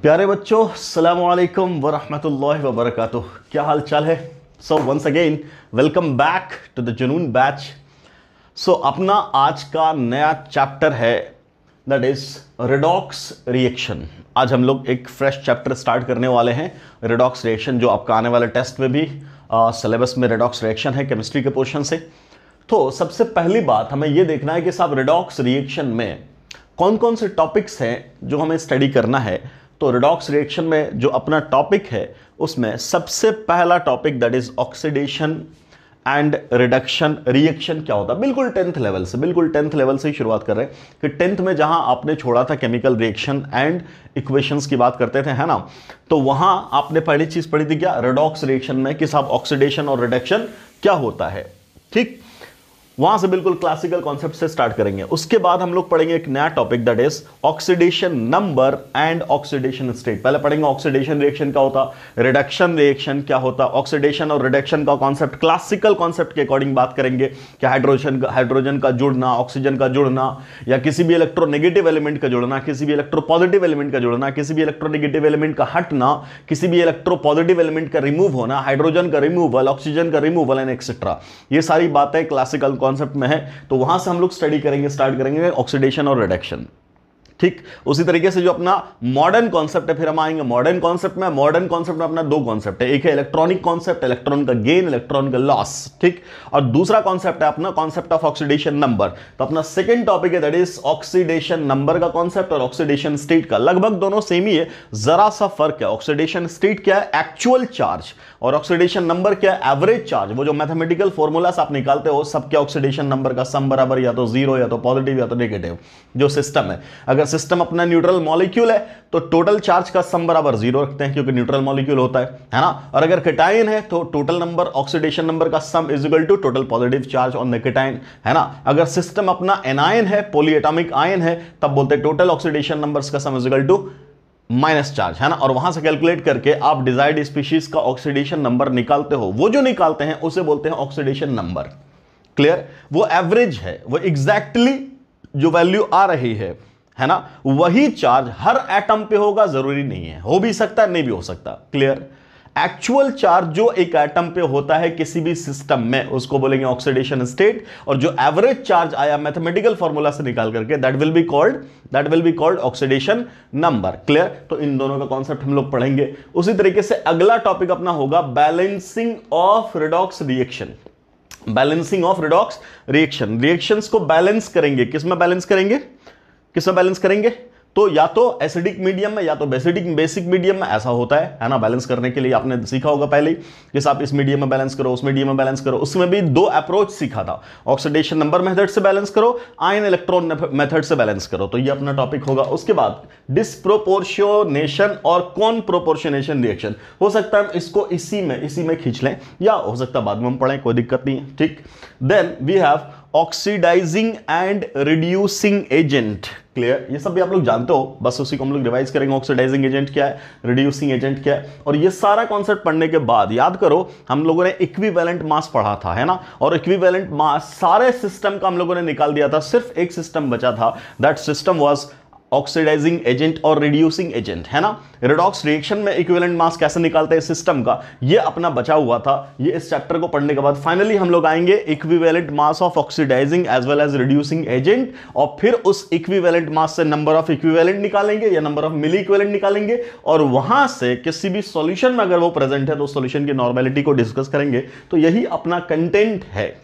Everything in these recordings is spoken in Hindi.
प्यारे बच्चों, अस्सलामु अलैकुम वरहमतुल्लाहि वबरकातुह। क्या हाल चाल है? So once again welcome back to the जुनून बैच। सो अपना आज का नया चैप्टर है दैट इज रेडॉक्स रिएक्शन। आज हम लोग एक फ्रेश चैप्टर स्टार्ट करने वाले हैं, रेडॉक्स रिएक्शन, जो आपका आने वाले टेस्ट में भी सिलेबस में रेडॉक्स रिएक्शन है केमिस्ट्री के पोर्शन से। तो सबसे पहली बात हमें यह देखना है कि साहब रेडॉक्स रिएक्शन में कौन कौन से टॉपिक्स हैं जो हमें स्टडी करना है। तो रेडॉक्स रिएक्शन में जो अपना टॉपिक है उसमें सबसे पहला topic that is oxidation and reduction reaction क्या होता है। बिल्कुल 10th लेवल से ही शुरुआत कर रहे हैं कि 10th में जहां आपने छोड़ा था केमिकल रिएक्शन एंड इक्वेशंस की बात करते थे, है ना। तो वहां आपने पहली चीज पढ़ी थी क्या, रेडॉक्स रिएक्शन में, कि साहब ऑक्सीडेशन और रिडक्शन क्या होता है। ठीक, वहां से बिल्कुल क्लासिकल कॉन्सेप्ट से स्टार्ट करेंगे। उसके बाद हम लोग पढ़ेंगे एक नया topic that is oxidation number and oxidation state. पहले पढ़ेंगे ऑक्सीडेशन रिएक्शन क्या होता, रिडक्शन रिएक्शन क्या होता। ऑक्सीडेशन और रिडक्शन का कॉन्सेप्ट क्लासिकल कॉन्सेप्ट के अकॉर्डिंग बात करेंगे कि हाइड्रोजन का जुड़ना, ऑक्सीजन का जुड़ना, या किसी भी इलेक्ट्रोनेगेटिव एलिमेंट का जुड़ना, किसी भी इलेक्ट्रोपॉजिटिव एलिमेंट का जुड़ना, किसी भी इलेक्ट्रोनेगेटिव एलिमेंट का हटना, किसी भी इलेक्ट्रोपॉजिटिव एलिमेंट का रिमूव होना, हाइड्रोजन का रिमूवल, ऑक्सीजन का रिमूवल एंड एक्सेट्रा। ये सारी बातें क्लासिकल कॉन्सेप्ट में है, तो वहां से हम लोग स्टडी करेंगे, स्टार्ट करेंगे ऑक्सीडेशन और रिडक्शन। ठीक, उसी तरीके से जो अपना मॉडर्न कॉन्सेप्ट है, फिर हम आएंगे मॉडर्न कॉन्सेप्ट में। मॉडर्न कॉन्सेप्ट में अपना दो कॉन्सेप्ट है, एक है इलेक्ट्रॉनिक कॉन्सेप्ट, इलेक्ट्रॉन का गेन, इलेक्ट्रॉन का लॉस। ठीक, और दूसरा कॉन्सेप्ट है अपना कॉन्सेप्ट ऑफ ऑक्सीडेशन नंबर। तो अपना सेकंड टॉपिक है दैट इज ऑक्सीडेशन नंबर का कॉन्सेप्ट और ऑक्सीडेशन स्टेट का। लगभग दोनों सेम ही है, जरा सा फर्क है। ऑक्सीडेशन स्टेट क्या है, एक्चुअल चार्ज, और ऑक्सीडेशन नंबर क्या है, एवरेज चार्ज। वो जो मैथमेटिकल फॉर्मूलास आप निकालते हो सबके ऑक्सीडेशन नंबर का सम बराबर या तो जीरो या तो पॉजिटिव या तो नेगेटिव। जो सिस्टम है, अगर सिस्टम अपना न्यूट्रल मॉलिक्यूल है तो टोटल चार्ज का सम बराबर जीरो रखते हैं क्योंकि न्यूट्रल मॉलिक्यूल होता है ना। और अगर केटायन है तो टोटल नंबर ऑक्सीडेशन नंबर का sum is equal to total positive charge on the cation, है ना। अगर सिस्टम अपना एनायन है, पॉलीएटॉमिक आयन है, तब बोलते हैं टोटल ऑक्सीडेशन नंबर्स का sum is equal to minus charge, है ना। और वहां से कैलकुलेट करके आप डिजायर्ड स्पीशीज का ऑक्सीडेशन नंबर निकालते हो। वो जो निकालते हैं उसे बोलते हैं ऑक्सीडेशन नंबर। क्लियर, वो एवरेज है, वो एग्जैक्टली जो वैल्यू आ रही है ना, वही चार्ज हर एटम पे होगा जरूरी नहीं है, हो भी सकता है नहीं भी हो सकता। क्लियर, एक्चुअल चार्ज जो एक एटम पे होता है किसी भी सिस्टम में उसको बोलेंगे ऑक्सीडेशन स्टेट, और जो एवरेज चार्ज आया मैथमेटिकल फॉर्मूला से निकाल करके that will be called oxidation number. Clear, तो इन दोनों का कॉन्सेप्ट हम लोग पढ़ेंगे। उसी तरीके से अगला टॉपिक अपना होगा balancing of redox reaction. Balancing of redox reaction, reactions को बैलेंस करेंगे। किसमें बैलेंस करेंगे? तो या तो एसिडिक मीडियम में या तो बेसिक मीडियम में, ऐसा होता है ना। बैलेंस करने के लिए आपने सीखा होगा पहले कि आप इस मीडियम में बैलेंस करो, उस मीडियम में बैलेंस करो। उसमें भी दो अप्रोच सीखा था, ऑक्सीडेशन नंबर मेथड से बैलेंस करो, आयन इलेक्ट्रॉन मेथड से बैलेंस करो। तो ये अपना टॉपिक होगा। उसके बाद डिस्प्रोपोर्शनेशन और कौन प्रोपोर्शनेशन रिएक्शन। हो सकता है इसको इसी में खींच लें, या हो सकता है बाद में हम पढ़ें, कोई दिक्कत नहीं है। ठीक, then we have oxidising and reducing agent. Clear, ये सब भी आप लोग जानते हो, बस उसी को हम लोग रिवाइज करेंगे। ऑक्सीडाइजिंग एजेंट क्या है, रिड्यूसिंग एजेंट क्या है, और ये सारा कॉन्सेप्ट पढ़ने के बाद याद करो हम लोगों ने इक्विवेलेंट मास पढ़ा था, है ना। और इक्विवेलेंट मास सारे सिस्टम का हम लोगों ने निकाल दिया था, सिर्फ एक सिस्टम बचा था, that system was oxidising agent और रिड्यूसिंग एजेंट, है ना। रेडॉक्स रिएक्शन में इक्विवेलेंट मास कैसे निकालते हैं सिस्टम का, ये अपना बचा हुआ था। ये इस चैप्टर को पढ़ने के बाद फाइनली हम लोग आएंगे equivalent mass of oxidising as well as reducing agent, और फिर उस इक्विवेलेंट मास से नंबर ऑफ इक्विवेलेंट निकालेंगे या नंबर ऑफ मिली इक्विवेलेंट निकालेंगे, और वहां से किसी भी सॉल्यूशन में अगर वो प्रेजेंट है तो सॉल्यूशन की नॉर्मेलिटी को डिस्कस करेंगे। तो यही अपना कंटेंट है।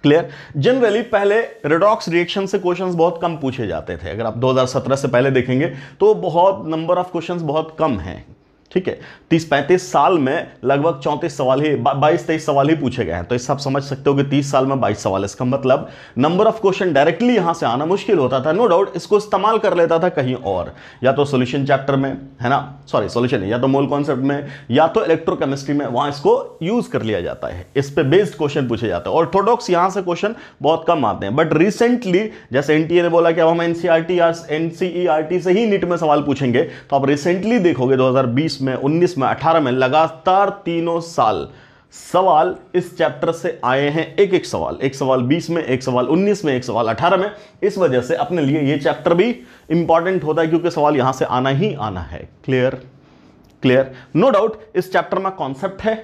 क्लियर, जनरली पहले रेडॉक्स रिएक्शन से क्वेश्चंस बहुत कम पूछे जाते थे। अगर आप 2017 से पहले देखेंगे तो बहुत नंबर ऑफ क्वेश्चंस बहुत कम हैं। ठीक है, 30-35 साल में लगभग 34 सवाल ही 22-23 सवाल ही पूछे गए हैं। तो इससे आप समझ सकते हो कि 30 साल में 22 सवाल, इसका मतलब नंबर ऑफ क्वेश्चन डायरेक्टली यहां से आना मुश्किल होता था। नो डाउट इसको इस्तेमाल कर लेता था कहीं और, या तो सॉल्यूशन चैप्टर में, है ना, सॉरी सॉल्यूशन या तो मोल कॉन्सेप्ट में, या तो इलेक्ट्रोकेमिस्ट्री में, वहां इसको यूज कर लिया जाता है। इस पे बेस्ड क्वेश्चन पूछे जाते हैं। ऑर्थोडॉक्स यहां से क्वेश्चन बहुत कम आते हैं, बट रिसेंटली जैसे एनटीए ने बोला कि अब हम एनसीईआरटी या एनसीईआरटी से ही नीट में सवाल पूछेंगे, तो आप रिसेंटली देखोगे 2020 में, 19 में, 18 में लगातार तीनों साल सवाल इस चैप्टर से आए हैं, एक एक सवाल 20 में, एक सवाल 19 में, एक सवाल 18 में। इस वजह से अपने लिए ये चैप्टर भी इंपॉर्टेंट होता है क्योंकि सवाल यहां से आना ही आना है। क्लियर क्लियर, नो डाउट इस चैप्टर में कॉन्सेप्ट है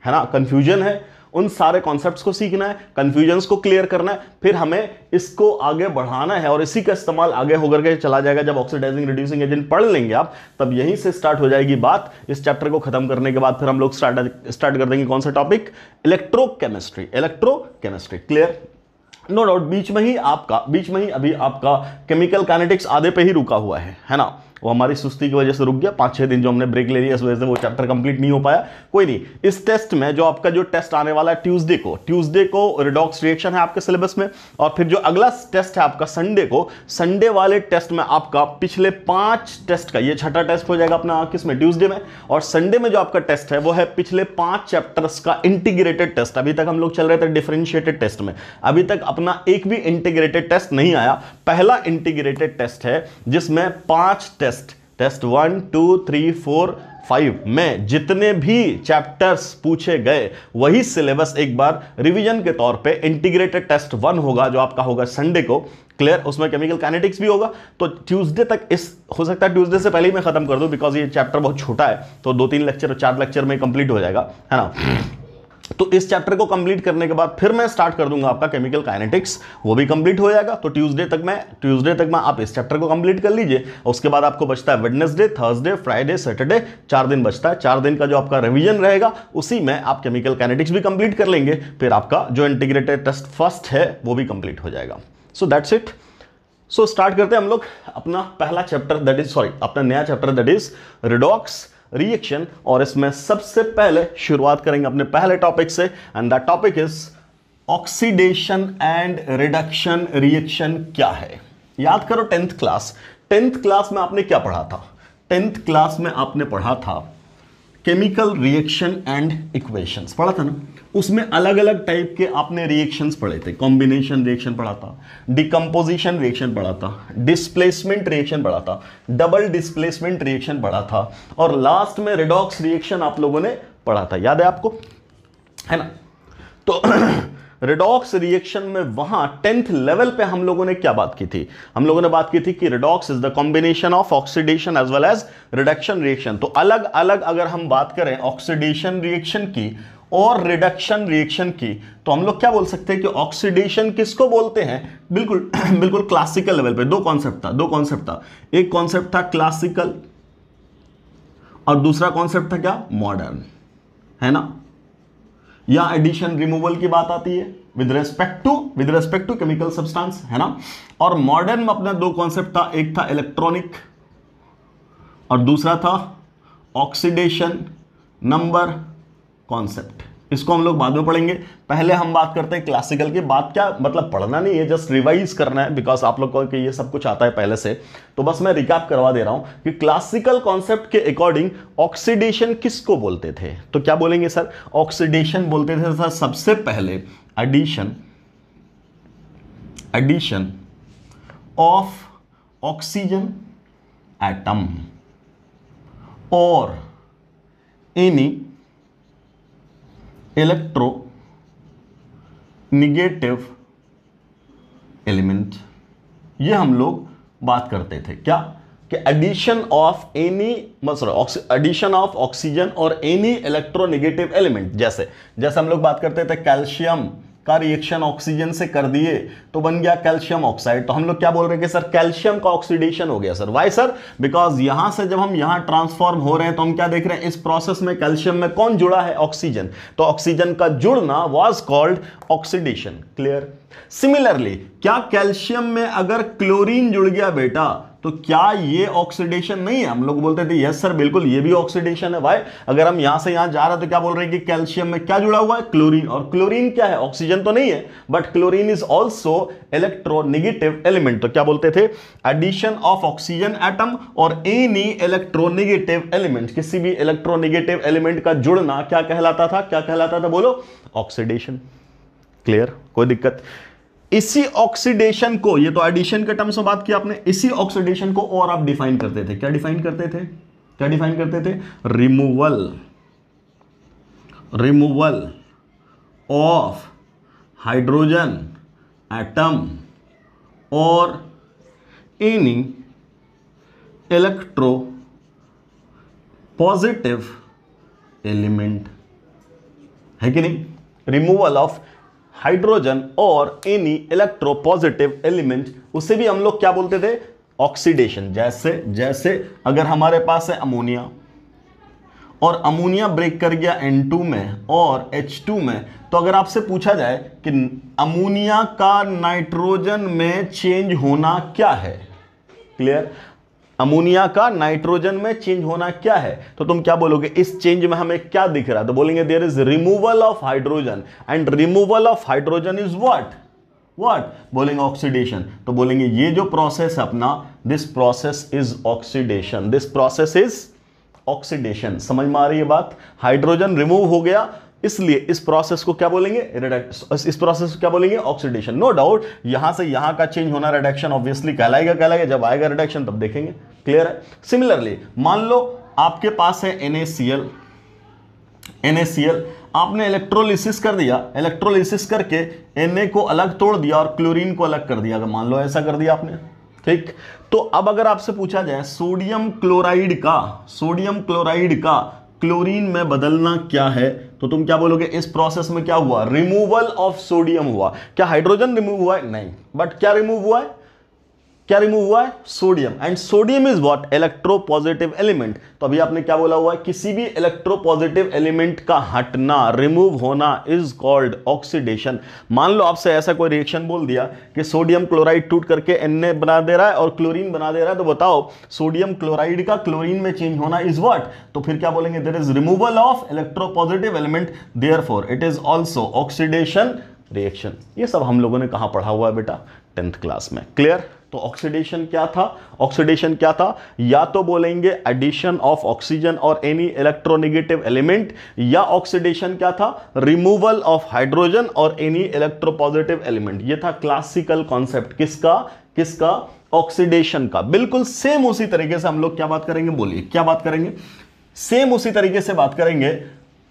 ना, कंफ्यूजन है, उन सारे कॉन्सेप्ट्स को सीखना है, कंफ्यूजन्स को क्लियर करना है, फिर हमें इसको आगे बढ़ाना है और इसी का इस्तेमाल आगे होकर के चला जाएगा। जब ऑक्सीडाइजिंग रिड्यूसिंग एजेंट पढ़ लेंगे आप, तब यहीं से स्टार्ट हो जाएगी बात। इस चैप्टर को खत्म करने के बाद फिर हम लोग स्टार्ट कर देंगे कौन सा topic, electrochemistry. Clear, no doubt बीच में ही अभी आपका केमिकल काइनेटिक्स आधे पे ही रुका हुआ है ना, वो हमारी सुस्ती की वजह से रुक गया। 5-6 दिन जो हमने ब्रेक ले लिया, इस वजह से वो चैप्टर कंप्लीट नहीं हो पाया। कोई नहीं, इस टेस्ट में जो आपका जो टेस्ट आने वाला है ट्यूसडे को रिडॉक्स रिएक्शन है आपके सिलेबस में, और फिर जो अगला टेस्ट है आपका संडे वाले टेस्ट में आपका पिछले 5 टेस्ट का ये छठा टेस्ट हो जाएगा अपना किसमें, ट्यूसडे में। और संडे में जो आपका टेस्ट है वो है पिछले 5 चैप्टर्स का इंटीग्रेटेड टेस्ट। अभी तक हम लोग चल रहे थे डिफरेंशिएटेड टेस्ट में, अभी तक अपना एक भी इंटीग्रेटेड टेस्ट नहीं आया। पहला इंटीग्रेटेड टेस्ट है जिसमें 5 टेस्ट 1 2 3 4 5 में जितने भी चैप्टर्स पूछे गए वही सिलेबस एक बार रिवीजन के तौर पे इंटीग्रेटेड टेस्ट 1 होगा जो आपका होगा संडे को। क्लियर, उसमें केमिकल काइनेटिक्स भी होगा। तो ट्यूसडे तक हो सकता है ट्यूसडे से पहले ही मैं खत्म कर दूं, बिकॉज ये चैप्टर बहुत छोटा है, तो 2-3 लेक्चर 4 लेक्चर में कंप्लीट हो जाएगा, है ना। तो इस चैप्टर को कंप्लीट करने के बाद फिर मैं स्टार्ट कर दूंगा आपका केमिकल काइनेटिक्स, वो भी कंप्लीट हो जाएगा। तो ट्यूसडे तक में आप इस चैप्टर को कंप्लीट कर लीजिए। उसके बाद आपको बचता है वेडनेसडे, थर्सडे, फ्राइडे, सैटरडे, 4 दिन बचता है। 4 दिन का जो आपका रिवीजन रहेगा उसी में आप केमिकल काइनेटिक्स भी कंप्लीट कर लेंगे, फिर आपका जो इंटीग्रेटेड टेस्ट फर्स्ट है वो भी कंप्लीट हो जाएगा। So that's it. So start करते हैं हम लोग अपना पहला चैप्टर, अपना नया chapter that is redox reaction. और इसमें सबसे पहले शुरुआत करेंगे अपने पहले टॉपिक से, and that topic is oxidation and reduction reaction क्या है। याद करो 10th क्लास में आपने क्या पढ़ा था, 10th क्लास में आपने पढ़ा था केमिकल रिएक्शन एंड इक्वेशंस पढ़ा था ना। उसमें अलग अलग टाइप के आपने रिएक्शंस पढ़े थे, कॉम्बिनेशन रिएक्शन पढ़ा था, डिकम्पोजिशन रिएक्शन पढ़ा था, डिस्प्लेसमेंट रिएक्शन पढ़ा था, डबल डिस्प्लेसमेंट रिएक्शन पढ़ा था, और लास्ट में रिडॉक्स रिएक्शन आप लोगों ने पढ़ा था, याद है आपको, है ना। तो रिडॉक्स रिएक्शन में वहां 10th लेवल पे हम लोगों ने क्या बात की थी, हम लोगों ने बात की थी कि redox is the combination of oxidation as well as reduction reaction. तो अलग अलग अगर हम बात करें ऑक्सीडेशन रिएक्शन की और रिडक्शन रिएक्शन की, तो हम लोग क्या बोल सकते हैं कि ऑक्सीडेशन किसको बोलते हैं, बिल्कुल क्लासिकल लेवल पे दो कॉन्सेप्ट था। एक कॉन्सेप्ट था क्लासिकल और दूसरा कॉन्सेप्ट था क्या, मॉडर्न, है ना। या एडिशन रिमूवल की बात आती है with respect to chemical substance, है ना। और मॉडर्न में अपना 2 कॉन्सेप्ट था, एक था इलेक्ट्रॉनिक और दूसरा था ऑक्सीडेशन नंबर कॉन्सेप्ट। इसको हम लोग बाद में पढ़ेंगे, पहले हम बात करते हैं क्लासिकल की। बात क्या मतलब पढ़ना नहीं है, जस्ट रिवाइज करना है, बिकॉज आप लोग को कि ये सब कुछ आता है पहले से, तो बस मैं रिकैप करवा दे रहा हूं कि क्लासिकल कॉन्सेप्ट के अकॉर्डिंग ऑक्सीडेशन किसको बोलते थे। तो क्या बोलेंगे सर, ऑक्सीडेशन बोलते थे सर सबसे पहले एडिशन ऑफ ऑक्सीजन एटम और एनी इलेक्ट्रो निगेटिव एलिमेंट, ये हम लोग बात करते थे क्या, कि addition of addition of oxygen और एनी इलेक्ट्रोनेगेटिव एलिमेंट। जैसे हम लोग बात करते थे कैल्शियम का रिएक्शन ऑक्सीजन से कर दिए तो बन गया कैल्शियम ऑक्साइड, तो हम लोग क्या बोल रहे हैं कि सर कैल्शियम का ऑक्सीडेशन हो गया। सर वाई सर, बिकॉज यहां से जब हम यहां ट्रांसफॉर्म हो रहे हैं तो हम क्या देख रहे हैं, इस प्रोसेस में कैल्शियम में कौन जुड़ा है, ऑक्सीजन, तो ऑक्सीजन का जुड़ना was called oxidation. Clear. Similarly क्या कैल्शियम में अगर क्लोरीन जुड़ गया बेटा तो क्या ये ऑक्सीडेशन नहीं है, हम लोग बोलते थे यस सर बिल्कुल ये भी ऑक्सीडेशन है। भाई अगर हम यहां से यहां जा रहे हैं तो क्या बोल रहे हैं कि कैल्शियम में क्या जुड़ा हुआ है, क्लोरीन, और क्लोरीन क्या है, ऑक्सीजन तो नहीं है, but chlorine is also electronegative element. तो क्या बोलते थे, एडिशन ऑफ ऑक्सीजन एटम और एनी इलेक्ट्रोनेगेटिव एलिमेंट, किसी भी इलेक्ट्रोनेगेटिव एलिमेंट का जुड़ना क्या कहलाता था, बोलो, ऑक्सीडेशन। क्लियर, कोई दिक्कत। इसी ऑक्सीडेशन को, ये तो एडिशन के टर्म्स में बात की आपने, इसी ऑक्सीडेशन को और आप डिफाइन करते थे, क्या डिफाइन करते थे, रिमूवल ऑफ हाइड्रोजन एटम और एनी इलेक्ट्रो पॉजिटिव एलिमेंट, है कि नहीं? रिमूवल ऑफ हाइड्रोजन और एनी इलेक्ट्रो पॉजिटिव एलिमेंट, उसे भी हम लोग क्या बोलते थे? ऑक्सीडेशन। जैसे अगर हमारे पास है अमोनिया और अमोनिया ब्रेक कर गया N2 में और H2 में, तो अगर आपसे पूछा जाए कि अमोनिया का नाइट्रोजन में चेंज होना क्या है, क्लियर? अमोनिया का नाइट्रोजन में चेंज होना क्या है, तो तुम क्या बोलोगे? इस चेंज में हमें क्या दिख रहा है? तो बोलेंगे there is removal of hydrogen, and removal of hydrogen is what? बोलेंगे ऑक्सीडेशन। तो बोलेंगे ये जो प्रोसेस है अपना, this process is oxidation, this process is oxidation. समझ में आ रही है बात? हाइड्रोजन रिमूव हो गया, इसलिए इस प्रोसेस को क्या बोलेंगे? इस प्रोसेस को क्या बोलेंगे? ऑक्सीडेशन। नो डाउट यहां से यहां का चेंज होना रिडक्शन ऑब्वियसली कहलाएगा। जब आएगा रिडक्शन तब देखेंगे, क्लियर है? सिमिलरली मान लो आपके पास है NaCl, आपने इलेक्ट्रोलिसिस कर दिया, इलेक्ट्रोलिसिस करके Na को अलग तोड़ दिया और क्लोरीन को अलग कर दिया। अगर मान लो ऐसा कर दिया आपने, ठीक, तो अब अगर आपसे पूछा जाए सोडियम क्लोराइड का क्लोरीन में बदलना क्या है, तो तुम क्या बोलोगे? इस प्रोसेस में क्या हुआ? रिमूवल ऑफ सोडियम हुआ। क्या हाइड्रोजन रिमूव हुआ है? नहीं, बट क्या रिमूव हुआ है? Sodium. And sodium is what? Electropositive element. तो अभी आपने क्या बोला हुआ है? किसी भी इलेक्ट्रोपॉजिटिव एलिमेंट का हटना, रिमूव होना इज कॉल्ड ऑक्सीडेशन। मान लो आपसे ऐसा कोई रिएक्शन बोल दिया कि सोडियम क्लोराइड टूट करके Na बना दे रहा है और क्लोरीन बना दे रहा है, तो बताओ सोडियम क्लोराइड का क्लोरीन में चेंज होना इज व्हाट? तो फिर क्या बोलेंगे? There is removal of electropositive element, therefore it is also oxidation reaction. ये सब हम लोगों ने कहां पढ़ा हुआ है बेटा? 10th क्लास में, क्लियर? तो ऑक्सीडेशन क्या था? या तो बोलेंगे एडिशन ऑफ ऑक्सीजन और एनी इलेक्ट्रोनेगेटिव एलिमेंट, या ऑक्सीडेशन क्या था? रिमूवल ऑफ हाइड्रोजन और एनी इलेक्ट्रोपॉजिटिव एलिमेंट। ये था क्लासिकल कॉन्सेप्ट किसका? ऑक्सीडेशन का। बिल्कुल सेम उसी तरीके से हम लोग क्या बात करेंगे? बोलिए क्या बात करेंगे? सेम उसी तरीके से बात करेंगे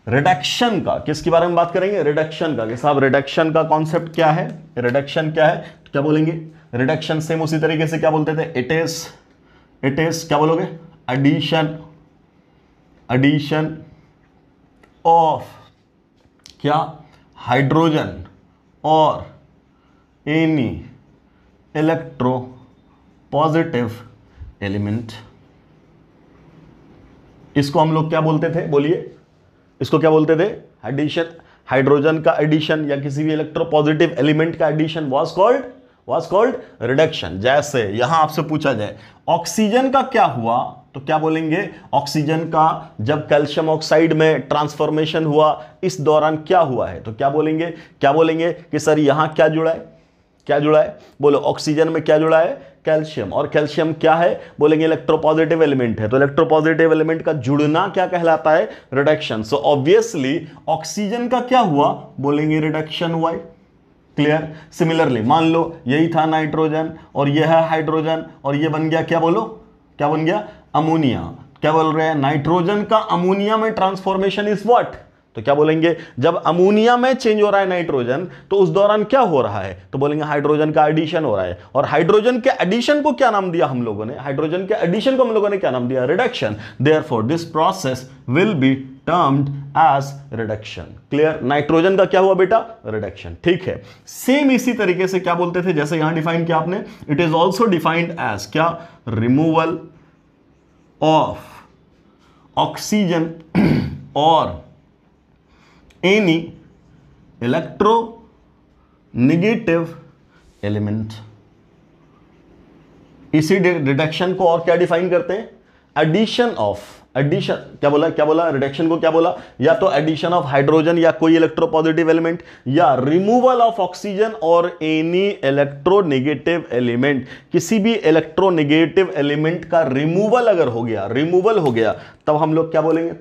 रिडक्शन का। किसके बारे में बात करेंगे? रिडक्शन का। कि साहब रिडक्शन का कॉन्सेप्ट क्या है? रिडक्शन क्या है? तो क्या बोलेंगे? रिडक्शन सेम उसी तरीके से क्या बोलते थे? इट इज क्या बोलोगे? एडिशन ऑफ क्या? हाइड्रोजन और एनी इलेक्ट्रो पॉजिटिव एलिमेंट। इसको हम लोग क्या बोलते थे? बोलिए, इसको क्या बोलते थे? एडिशन। हाइड्रोजन का एडिशन या किसी भी इलेक्ट्रोपॉजिटिव एलिमेंट का एडिशन वाज कॉल्ड रिडक्शन। जैसे यहां आपसे पूछा जाए ऑक्सीजन का क्या हुआ, तो क्या बोलेंगे? ऑक्सीजन का जब कैल्शियम ऑक्साइड में ट्रांसफॉर्मेशन हुआ, इस दौरान क्या हुआ है, तो क्या बोलेंगे कि सर यहां क्या जुड़ा है? बोलो ऑक्सीजन में क्या जुड़ा है? कैल्शियम। और कैल्शियम क्या है? बोलेंगे इलेक्ट्रोपॉजिटिव एलिमेंट है। तो इलेक्ट्रोपॉजिटिव एलिमेंट का जुड़ना क्या कहलाता है? रिडक्शन। सो ऑब्वियसली ऑक्सीजन का क्या हुआ? बोलेंगे रिडक्शन हुआ है, क्लियर? सिमिलरली मान लो यही था नाइट्रोजन और यह है हाइड्रोजन और यह बन गया क्या? बोलो क्या बन गया? अमोनिया। क्या बोल रहे हैं? नाइट्रोजन का अमोनिया में ट्रांसफॉर्मेशन इज व्हाट? तो क्या बोलेंगे? जब अमोनिया में चेंज हो रहा है नाइट्रोजन, तो उस दौरान क्या हो रहा है? तो बोलेंगे हाइड्रोजन का एडिशन हो रहा है। और हाइड्रोजन के एडिशन को क्या नाम दिया हम लोगों ने? हाइड्रोजन के एडिशन को हम लोगों ने क्या नाम दिया? Reduction. Therefore this process will be termed as reduction, clear? Nitrogen का क्या हुआ बेटा? रिडक्शन, ठीक है। सेम इसी तरीके से क्या बोलते थे? जैसे यहां डिफाइन किया आपने, it is also defined as क्या? रिमूवल ऑफ ऑक्सीजन और एनी इलेक्ट्रोनेगेटिव एलिमेंट। इसी रिडक्शन को और क्या डिफाइन करते हैं? एडिशन क्या बोला? रिडक्शन को क्या बोला? या तो एडिशन ऑफ हाइड्रोजन या कोई इलेक्ट्रोपॉजिटिव एलिमेंट, या रिमूवल ऑफ ऑक्सीजन और एनी इलेक्ट्रोनेगेटिव एलिमेंट। किसी भी इलेक्ट्रोनेगेटिव एलिमेंट का रिमूवल अगर हो गया, तब हम लोग क्या बोलेंगे?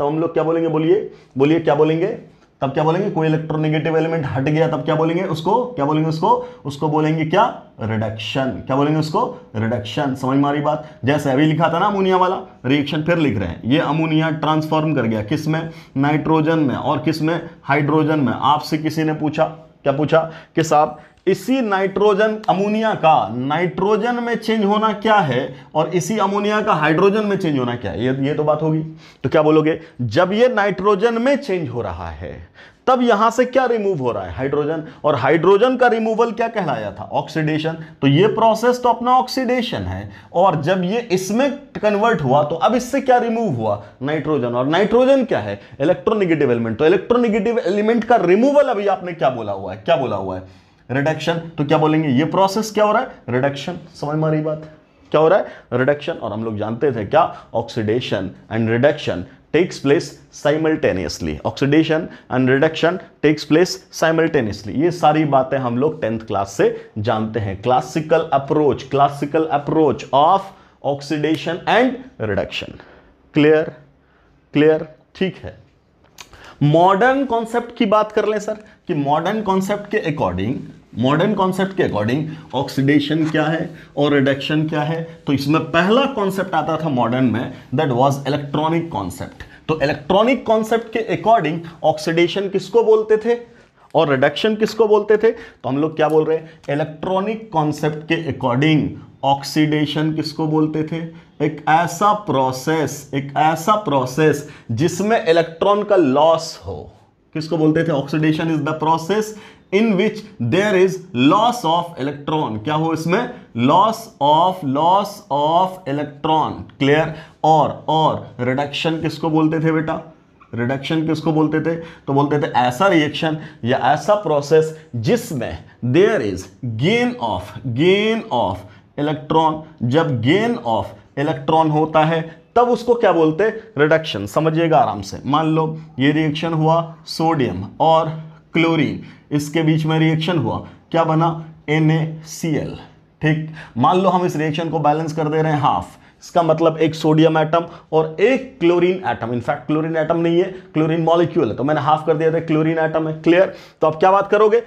बोलिए क्या बोलेंगे? तब क्या बोलेंगे, कोई इलेक्ट्रोनेगेटिव एलिमेंट हट गया तब क्या बोलेंगे उसको, क्या बोलेंगे उसको बोलेंगे क्या, रिडक्शन। क्या बोलेंगे उसको, रिडक्शन। समझ में आ रही बात। जैसे अभी लिखा था ना अमोनिया वाला रिएक्शन, फिर लिख रहे हैं, ये अमोनिया ट्रांसफॉर्म कर गया किस में, नाइट्रोजन में, और किस में, हाइड्रोजन में। आपसे किसी ने पूछा, क्या पूछा कि साहब इसी नाइट्रोजन अमोनिया का नाइट्रोजन में चेंज होना क्या है और इसी अमोनिया का हाइड्रोजन में चेंज होना क्या है, ये तो बात होगी। तो क्या बोलोगे, जब ये नाइट्रोजन में चेंज हो रहा है तब यहां से क्या रिमूव हो रहा है, हाइड्रोजन, और हाइड्रोजन का रिमूवल क्या कहलाया था, ऑक्सीडेशन। तो ये प्रोसेस तो अपना ऑक्सीडेशन है, और जब ये इसमें कन्वर्ट हुआ तो अब इससे क्या रिमूव हुआ, नाइट्रोजन, और नाइट्रोजन क्या है, इलेक्ट्रोनेगेटिव एलिमेंट। तो इलेक्ट्रोनेगेटिव एलिमेंट का रिमूवल अभी आपने क्या बोला हुआ है, क्या बोला हुआ है, रिडक्शन। तो क्या बोलेंगे, ये प्रोसेस क्या हो रहा है, रिडक्शन। समझ में आ रही बात, क्या हो रहा है, रिडक्शन। और हम लोग जानते थे क्या, oxidation and reduction takes place simultaneously, oxidation and reduction takes place simultaneously। ये सारी बातें हम लोग 10th क्लास से जानते हैं। Classical approach of oxidation and reduction. Clear, ठीक है। मॉडर्न कॉन्सेप्ट की बात कर लें सर, कि मॉडर्न कॉन्सेप्ट के अकॉर्डिंग ऑक्सीडेशन क्या है और रिडक्शन क्या है। तो इसमें पहला कॉन्सेप्ट आता था मॉडर्न में, दैट वाज इलेक्ट्रॉनिक कॉन्सेप्ट। तो इलेक्ट्रॉनिक कॉन्सेप्ट के अकॉर्डिंग ऑक्सीडेशन किसको बोलते थे और रिडक्शन किसको बोलते थे। तो हम लोग क्या बोल रहे हैं, इलेक्ट्रॉनिक कॉन्सेप्ट के अकॉर्डिंग ऑक्सीडेशन किसको बोलते थे, एक ऐसा प्रोसेस जिसमें इलेक्ट्रॉन का लॉस हो, किसको बोलते थे, oxidation is the process in which there is loss of electron. क्या हो इसमें, लॉस ऑफ इलेक्ट्रॉन। क्लियर। और रिडक्शन किसको बोलते थे बेटा, रिडक्शन किसको बोलते थे, तो बोलते थे ऐसा रिएक्शन या ऐसा प्रोसेस जिसमें there is gain of electron. जब गेन ऑफ इलेक्ट्रॉन होता है तब उसको क्या बोलते, रिडक्शन। समझिएगा आराम से। मान लो ये रिएक्शन हुआ सोडियम और क्लोरीन, इसके बीच में रिएक्शन हुआ, क्या बना, NaCl। ठीक। मान लो हम इस रिएक्शन को बैलेंस कर दे रहे हैं हाफ, इसका मतलब एक सोडियम एटम और एक chlorine atom, in fact chlorine atom नहीं है, क्लोरीन मॉलिक्यूल है, तो मैंने हाफ कर दिया था, क्लोरीन एटम है। क्लियर। तो अब क्या बात करोगे,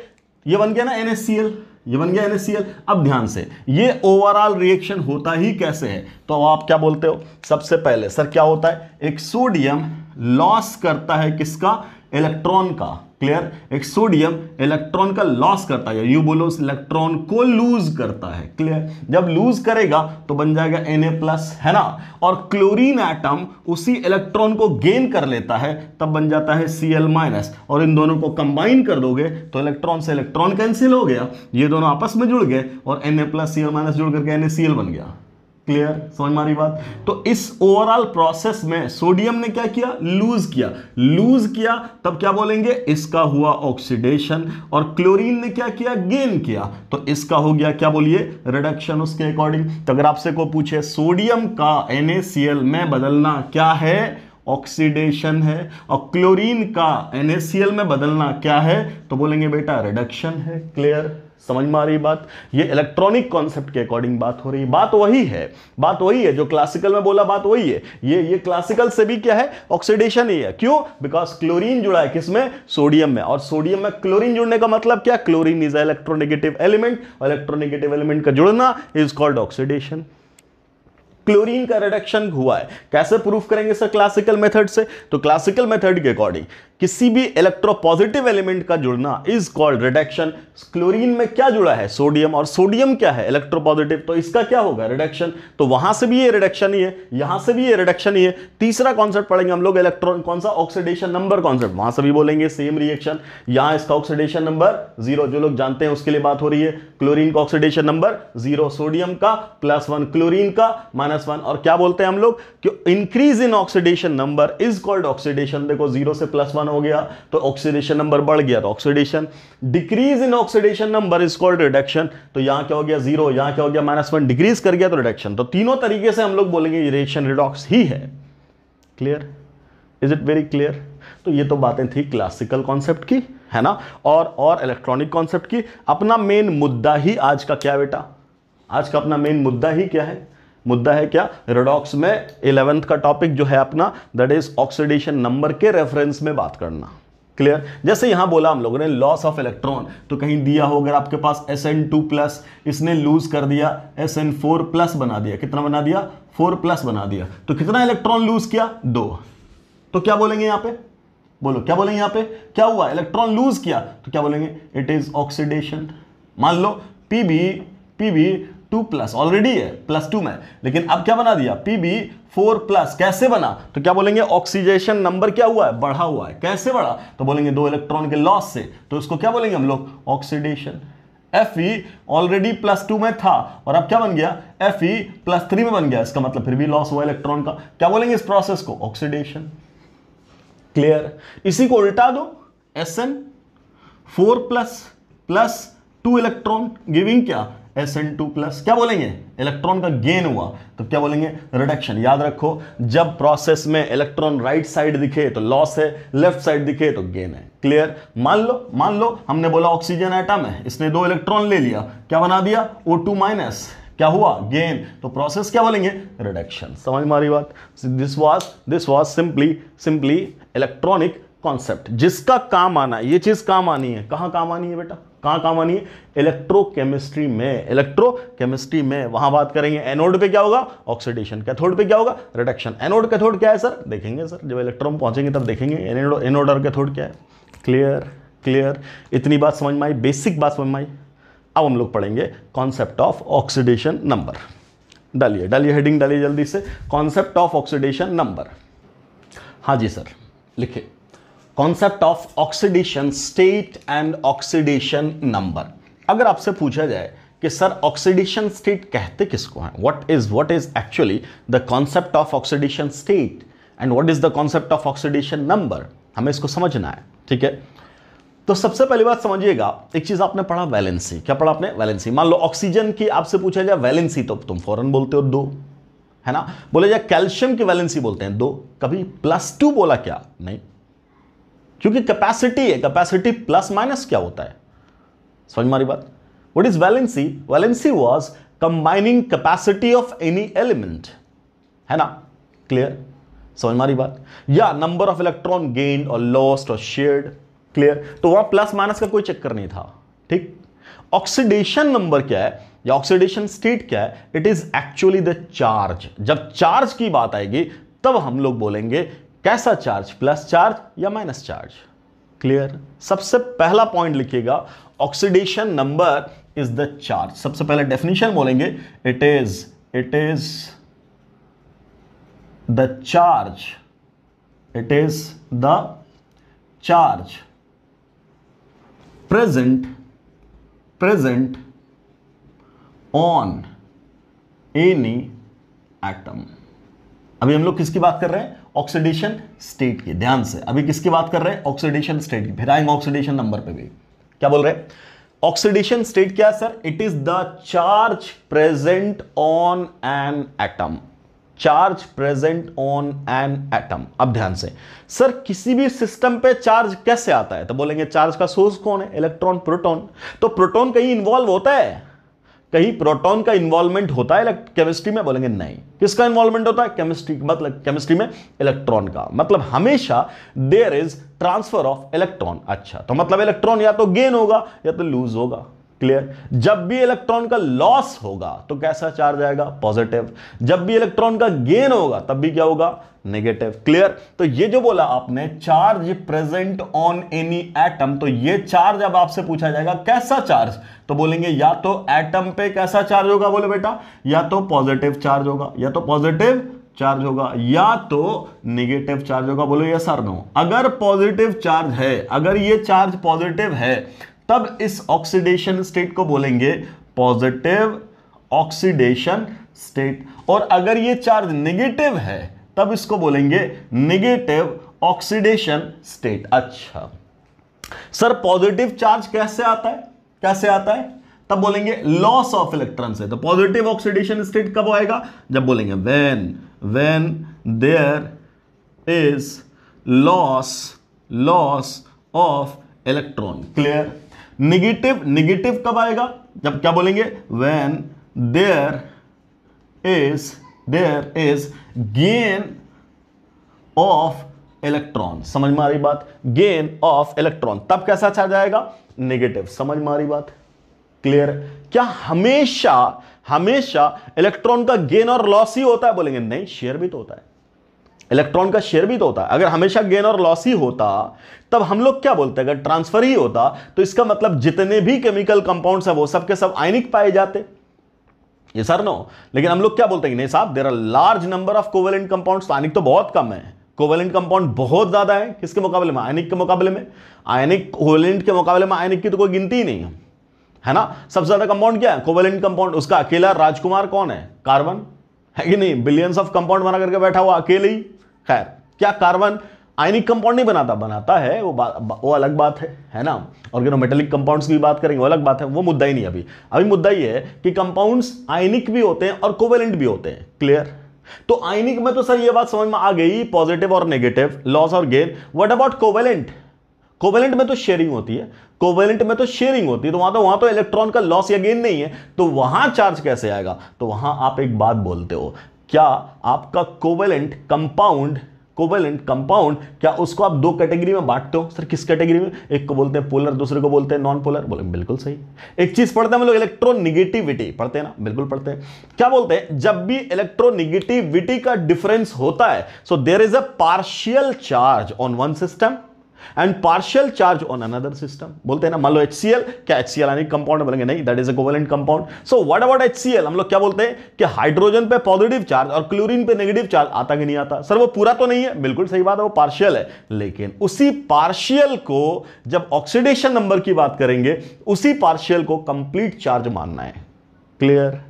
ये बन गया ना NaCl, ये बन गया NaCl। अब ध्यान से, ये ओवरऑल रिएक्शन होता ही कैसे है, तो आप क्या बोलते हो, सबसे पहले सर क्या होता है, एक सोडियम लॉस करता है किसका, इलेक्ट्रॉन का। क्लियर। एक सोडियम इलेक्ट्रॉन का लॉस करता है, यू बोलो इलेक्ट्रॉन को लूज करता है। क्लियर। जब लूज करेगा तो बन जाएगा Na+, है ना। और क्लोरीन एटम उसी इलेक्ट्रॉन को गेन कर लेता है, तब बन जाता है Cl-, और इन दोनों को कंबाइन कर दोगे तो इलेक्ट्रॉन से इलेक्ट्रॉन कैंसिल हो गया, ये दोनों आपस में जुड़ गए और Na+ Cl- जुड़ करके NaCl बन गया। क्लियर, समझ में आ रही बात। तो इस ओवरऑल प्रोसेस में सोडियम ने क्या किया, लूज किया, तब क्या बोलेंगे, इसका हुआ ऑक्सीडेशन। और क्लोरीन ने क्या किया, गेन किया, तो इसका हो गया क्या बोलिए, रिडक्शन उसके अकॉर्डिंग। तो अगर आपसे को पूछे सोडियम का NaCl में बदलना क्या है, ऑक्सीडेशन है, और क्लोरीन का NaCl में बदलना क्या है, तो बोलेंगे बेटा रिडक्शन है। क्लियर, समझ में आ रही बात। ये इलेक्ट्रॉनिक कॉन्सेप्ट के अकॉर्डिंग बात हो रही है, बात वही है जो क्लासिकल में बोला, बात वही है। ये क्लासिकल से भी क्या है, ऑक्सीडेशन ही है। क्यों, बिकॉज क्लोरीन जुड़ा है किसमें, सोडियम में, और सोडियम में क्लोरीन जुड़ने का मतलब क्या, क्लोरीन इज इलेक्ट्रोनेगेटिव एलिमेंट, और इलेक्ट्रोनेगेटिव एलिमेंट का जुड़ना इज कॉल्ड ऑक्सीडेशन। क्लोरीन का रिडक्शन हुआ है, कैसे प्रूफ करेंगे सर, क्लासिकल मेथड से। तो क्लासिकल मेथड के अकॉर्डिंग किसी भी इलेक्ट्रोपॉजिटिव एलिमेंट का जुड़ना इज कॉल्ड रिडक्शन। क्लोरीन में क्या जुड़ा है, सोडियम, और सोडियम क्या है, इलेक्ट्रोपॉजिटिव, तो इसका क्या होगा, रिडक्शन। तो वहां से भी ये रिडक्शन ही है, यहां से भी ये रिडक्शन ही है। तीसरा कॉन्सेप्ट पढ़ेंगे हम लोग, इलेक्ट्रॉन, कौन सा, ऑक्सीडेशन नंबर कॉन्सेप्ट, वहां से भी बोलेंगे सेम रिएक्शन। यहां इसका ऑक्सीडेशन नंबर 0, जो लोग जानते हैं उसके लिए बात हो रही है। क्लोरीन का ऑक्सीडेशन नंबर 0, सोडियम का +1, क्लोरीन का -1। और क्या बोलते हैं हम लोग कि increase in oxidation number is called oxidation. देखो 0 से +1 हो गया तो ऑक्सीडेशन नंबर बढ़ गया तो oxidation. Decrease in oxidation number is called reduction. तो यहां क्या हो गया 0, यहां क्या हो गया -1, डिक्रीज कर गया तो रिडक्शन। तो तीनों तरीके से हम लोग बोलेंगे ये रिएक्शन रिडॉक्स ही है। Clear, is it very clear. तो ये तो बातें थी क्लासिकल कॉन्सेप्ट की, है ना, और इलेक्ट्रॉनिक कॉन्सेप्ट की। अपना मेन मुद्दा ही आज का क्या बेटा, आज का अपना मेन मुद्दा ही क्या है, मुद्दा है क्या, रिडॉक्स में 11th का टॉपिक जो है अपना, दैट इज ऑक्सीडेशन नंबर के रेफरेंस में बात करना। क्लियर। जैसे यहां बोला हम लोगों ने लॉस ऑफ इलेक्ट्रॉन, तो कहीं दिया हो अगर आपके पास Sn2+, इसने लूज कर दिया Sn4+ बना दिया, कितना बना दिया 4+ बना दिया, तो कितना इलेक्ट्रॉन लूज किया 2। तो क्या बोलेंगे यहां पे, बोलो क्या बोलेंगे यहां पे, क्या हुआ इलेक्ट्रॉन लूज किया, तो क्या बोलेंगे इट इज ऑक्सीडेशन। मान लो Pb2+ ऑलरेडी है +2 में, लेकिन अब क्या बना दिया Pb4+, कैसे बना, तो क्या बोलेंगे ऑक्सीडेशन नंबर क्या हुआ है, बढ़ा हुआ है। कैसे बढ़ा, तो बोलेंगे 2 इलेक्ट्रॉन के लॉस से, तो इसको क्या बोलेंगे हम लोग ऑक्सीडेशन। Fe ऑलरेडी +2 में था और अब क्या बन गया Fe+3 में बन गया, इसका मतलब फिर भी लॉस हुआ इलेक्ट्रॉन का, क्या बोलेंगे इस प्रोसेस को ऑक्सीडेशन। क्लियर। इसी को उल्टा दो, Sn4+ 2 इलेक्ट्रॉन गिविंग क्या Sn2+, क्या बोलेंगे इलेक्ट्रॉन का गेन हुआ, तो क्या बोलेंगे रिडक्शन। याद रखो जब प्रोसेस में इलेक्ट्रॉन राइट साइड दिखे तो लॉस है, लेफ्ट साइड दिखे तो गेन है। क्लियर। मान लो हमने बोला ऑक्सीजन एटम है, इसने 2 इलेक्ट्रॉन ले लिया, क्या बना दिया O2-, क्या हुआ गेन, तो प्रोसेस क्या बोलेंगे रिडक्शन। समझ में आ रही बात। This was simply electronic concept, जिसका काम आना है, ये चीज काम आनी है, कहां काम आनी है बेटा, कहां काम आनी है इलेक्ट्रोकेमिस्ट्री में वहां बात करेंगे। एनोड पे क्या होगा ऑक्सीडेशन, कैथोड पे क्या होगा रिडक्शन। एनोड कैथोड क्या है सर, देखेंगे सर जब इलेक्ट्रॉन पहुंचेंगे तब देखेंगे एनोड और कैथोड क्या है। क्लियर। इतनी बात समझ में आई, बेसिक बात समझ में आई। अब हम लोग पढ़ेंगे कॉन्सेप्ट ऑफ ऑक्सीडेशन नंबर। डालिए हेडिंग डालिए जल्दी से, कॉन्सेप्ट ऑफ ऑक्सीडेशन नंबर। हाँ जी सर लिखिए, concept of oxidation state and oxidation number. अगर आपसे पूछा जाए कि सर ऑक्सीडेशन स्टेट कहते किसको हैं, what is actually the concept of oxidation state and what is the concept of oxidation number, हमें इसको समझना है। ठीक है, तो सबसे पहली बात समझिएगा, एक चीज आपने पढ़ा वैलेंसी, क्या पढ़ा आपने वैलेंसी। मान लो ऑक्सीजन की आपसे पूछा जाए वैलेंसी, तो तुम फौरन बोलते हो 2, है ना। बोले जाए कैल्शियम की वैलेंसी बोलते हैं 2, कभी +2 बोला क्या, नहीं, क्योंकि कैपेसिटी है, कैपेसिटी +- क्या होता है, समझ मारी बात। What is valency, valency was combining capacity of any element, है ना। क्लियर, समझ मारी बात। या नंबर ऑफ इलेक्ट्रॉन गेन्ड और लॉस्ट और शेयर्ड। क्लियर, तो वहां +- का कोई चक्कर नहीं था। ठीक, ऑक्सीडेशन नंबर क्या है या ऑक्सीडेशन स्टेट क्या है, it is actually the charge. जब चार्ज की बात आएगी तब हम लोग बोलेंगे कैसा चार्ज, प्लस चार्ज या माइनस चार्ज। क्लियर, सबसे पहला पॉइंट लिखिएगा, oxidation number is the charge. सबसे पहले डेफिनेशन बोलेंगे, it is the charge, it is the charge present on any atom। अभी हम लोग किसकी बात कर रहे हैं, ऑक्सीडेशन स्टेट की। ध्यान से, अभी किसकी बात कर रहे हैं, ऑक्सीडेशन स्टेट की। फिर आएंगे ऑक्सीडेशन नंबर पे भी। क्या बोल रहे हैं, ऑक्सीडेशन स्टेट क्या है sir, it is the charge present on an atom, charge present on an atom. अब ध्यान से, सर किसी भी सिस्टम पे चार्ज कैसे आता है, तो बोलेंगे चार्ज का सोर्स कौन है, इलेक्ट्रॉन, प्रोटॉन। तो प्रोटॉन कहीं इन्वॉल्व होता है, कहीं प्रोटॉन का इन्वॉल्वमेंट होता है केमिस्ट्री में, बोलेंगे नहीं। किसका इन्वॉल्वमेंट होता है, केमिस्ट्री, मतलब केमिस्ट्री में इलेक्ट्रॉन का, मतलब हमेशा there is transfer of electron. अच्छा, तो मतलब इलेक्ट्रॉन या तो गेन होगा या तो लूज होगा। क्लियर, जब भी इलेक्ट्रॉन का लॉस होगा तो कैसा चार्ज आएगा, पॉजिटिव। जब भी इलेक्ट्रॉन का गेन होगा तब भी क्या होगा, नेगेटिव। क्लियर, तो ये जो बोला आपने charge present on any atom, तो ये चार्ज अब आपसे पूछा जाएगा कैसा चार्ज, तो बोलेंगे या तो एटम पे कैसा चार्ज होगा, बोले बेटा या तो पॉजिटिव चार्ज होगा, या तो पॉजिटिव चार्ज होगा या तो नेगेटिव चार्ज होगा। बोलो यस और नो। अगर पॉजिटिव चार्ज है, अगर ये चार्ज पॉजिटिव है, तब इस ऑक्सीडेशन स्टेट को बोलेंगे पॉजिटिव ऑक्सीडेशन स्टेट, और अगर ये चार्ज नेगेटिव है तब इसको बोलेंगे नेगेटिव ऑक्सीडेशन स्टेट। अच्छा सर पॉजिटिव चार्ज कैसे आता है, कैसे आता है, तब बोलेंगे लॉस ऑफ इलेक्ट्रॉन से। तो पॉजिटिव ऑक्सीडेशन स्टेट कब आएगा, जब बोलेंगे when there is loss of electron. Clear, negative कब आएगा, जब क्या बोलेंगे, when there is gain of electron, समझ में आ रही बात, गेन ऑफ इलेक्ट्रॉन, तब कैसा चार्ज आएगा, नेगेटिव, समझ में आ रही बात, क्लियर। क्या हमेशा हमेशा इलेक्ट्रॉन का गेन और लॉस ही होता है, बोलेंगे नहीं, शेयर भी तो होता है, इलेक्ट्रॉन का शेयर भी तो होता है। अगर हमेशा गेन और लॉस ही होता तब हम लोग क्या बोलते हैं, अगर ट्रांसफर ही होता तो इसका मतलब जितने भी केमिकल कंपाउंड्स है वो सब के सब आयनिक पाए जाते, ये सर नो। लेकिन हम लोग क्या बोलते हैं, नहीं साहब, there are large number of covalent compounds, ionic तो बहुत कम है, कोवेलेंट कंपाउंड बहुत ज्यादा है, किसके मुकाबले में, आयनिक के मुकाबले में, आयनिक कोवेलेंट के मुकाबले में आयनिक की तो कोई गिनती ही नहीं है ना। सबसे ज्यादा कंपाउंड क्या है, कोवेलेंट कंपाउंड, उसका अकेला राजकुमार कौन है, कार्बन, है कि नहीं, बिलियंस ऑफ कंपाउंड बना करके बैठा हुआ अकेले ही। खैर, क्या कार्बन आयनिक कंपाउंड नहीं बनाता, बनाता है, वो अलग बात है ना। ऑर्गेनोमेटेलिक कंपाउंड्स की बात करेंगे, वो अलग बात है, वो मुद्दा ही नहीं अभी मुद्दा ये है कि कंपाउंड्स आयनिक भी होते हैं और कोवेलेंट भी होते हैं, क्लियर। तो आयनिक में तो सर ये बात समझ में आ गई, पॉजिटिव और नेगेटिव, लॉस और gain. What about covalent, covalent में तो शेयरिंग होती है, कोवेलेंट में तो शेयरिंग होती है, तो वहां तो इलेक्ट्रॉन का लॉस या गेन नहीं है, तो वहां चार्ज कैसे आएगा। तो वहां आप एक बात बोलते हो, क्या आपका कोवेलेंट कंपाउंड क्या उसको आप दो कैटेगरी में बांटते हो, सर किस कैटेगरी में, एक को बोलते हैं पोलर, दूसरे को बोलते हैं नॉन पोलर, बोले बिल्कुल सही। एक चीज पढ़ते हैं हम लोग, इलेक्ट्रोनिगेटिविटी पढ़ते हैं ना, बिल्कुल पढ़ते हैं। क्या बोलते हैं, जब भी इलेक्ट्रोनिगेटिविटी का डिफरेंस होता है, so there is a partial charge on one system and partial charge on another system, बोलते हैं ना। मान लो HCl, क्या HCl आयनिक कंपाउंड, बोलेंगे नहीं, that is a covalent compound. So what about HCl, हम लोग क्या बोलते हैं कि हाइड्रोजन पे पॉजिटिव चार्ज और क्लोरीन पे नेगेटिव चार्ज आता कि नहीं आता, सर वो पूरा तो नहीं है, बिल्कुल सही बात है, वो पार्शियल है। लेकिन उसी पार्शियल को जब ऑक्सीडेशन नंबर की बात करेंगे, उसी पार्शियल को कंप्लीट चार्ज मानना है, क्लियर।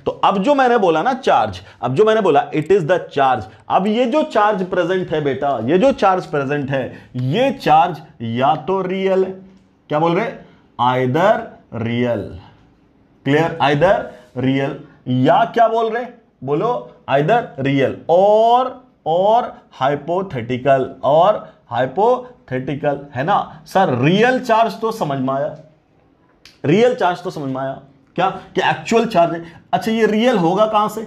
तो अब जो मैंने बोला ना चार्ज, अब जो मैंने बोला इट इज द चार्ज, अब ये जो चार्ज प्रेजेंट है बेटा, ये जो चार्ज प्रेजेंट है, ये चार्ज या तो रियल है, क्या बोल रहे, either real, clear, either real, या क्या बोल रहे, बोलो आइदर रियल और हाइपोथेटिकल, है ना। सर रियल चार्ज तो समझ में आया, रियल चार्ज तो समझ में आया, क्या कि एक्चुअल चार्ज है। अच्छा, ये रियल होगा कहां से,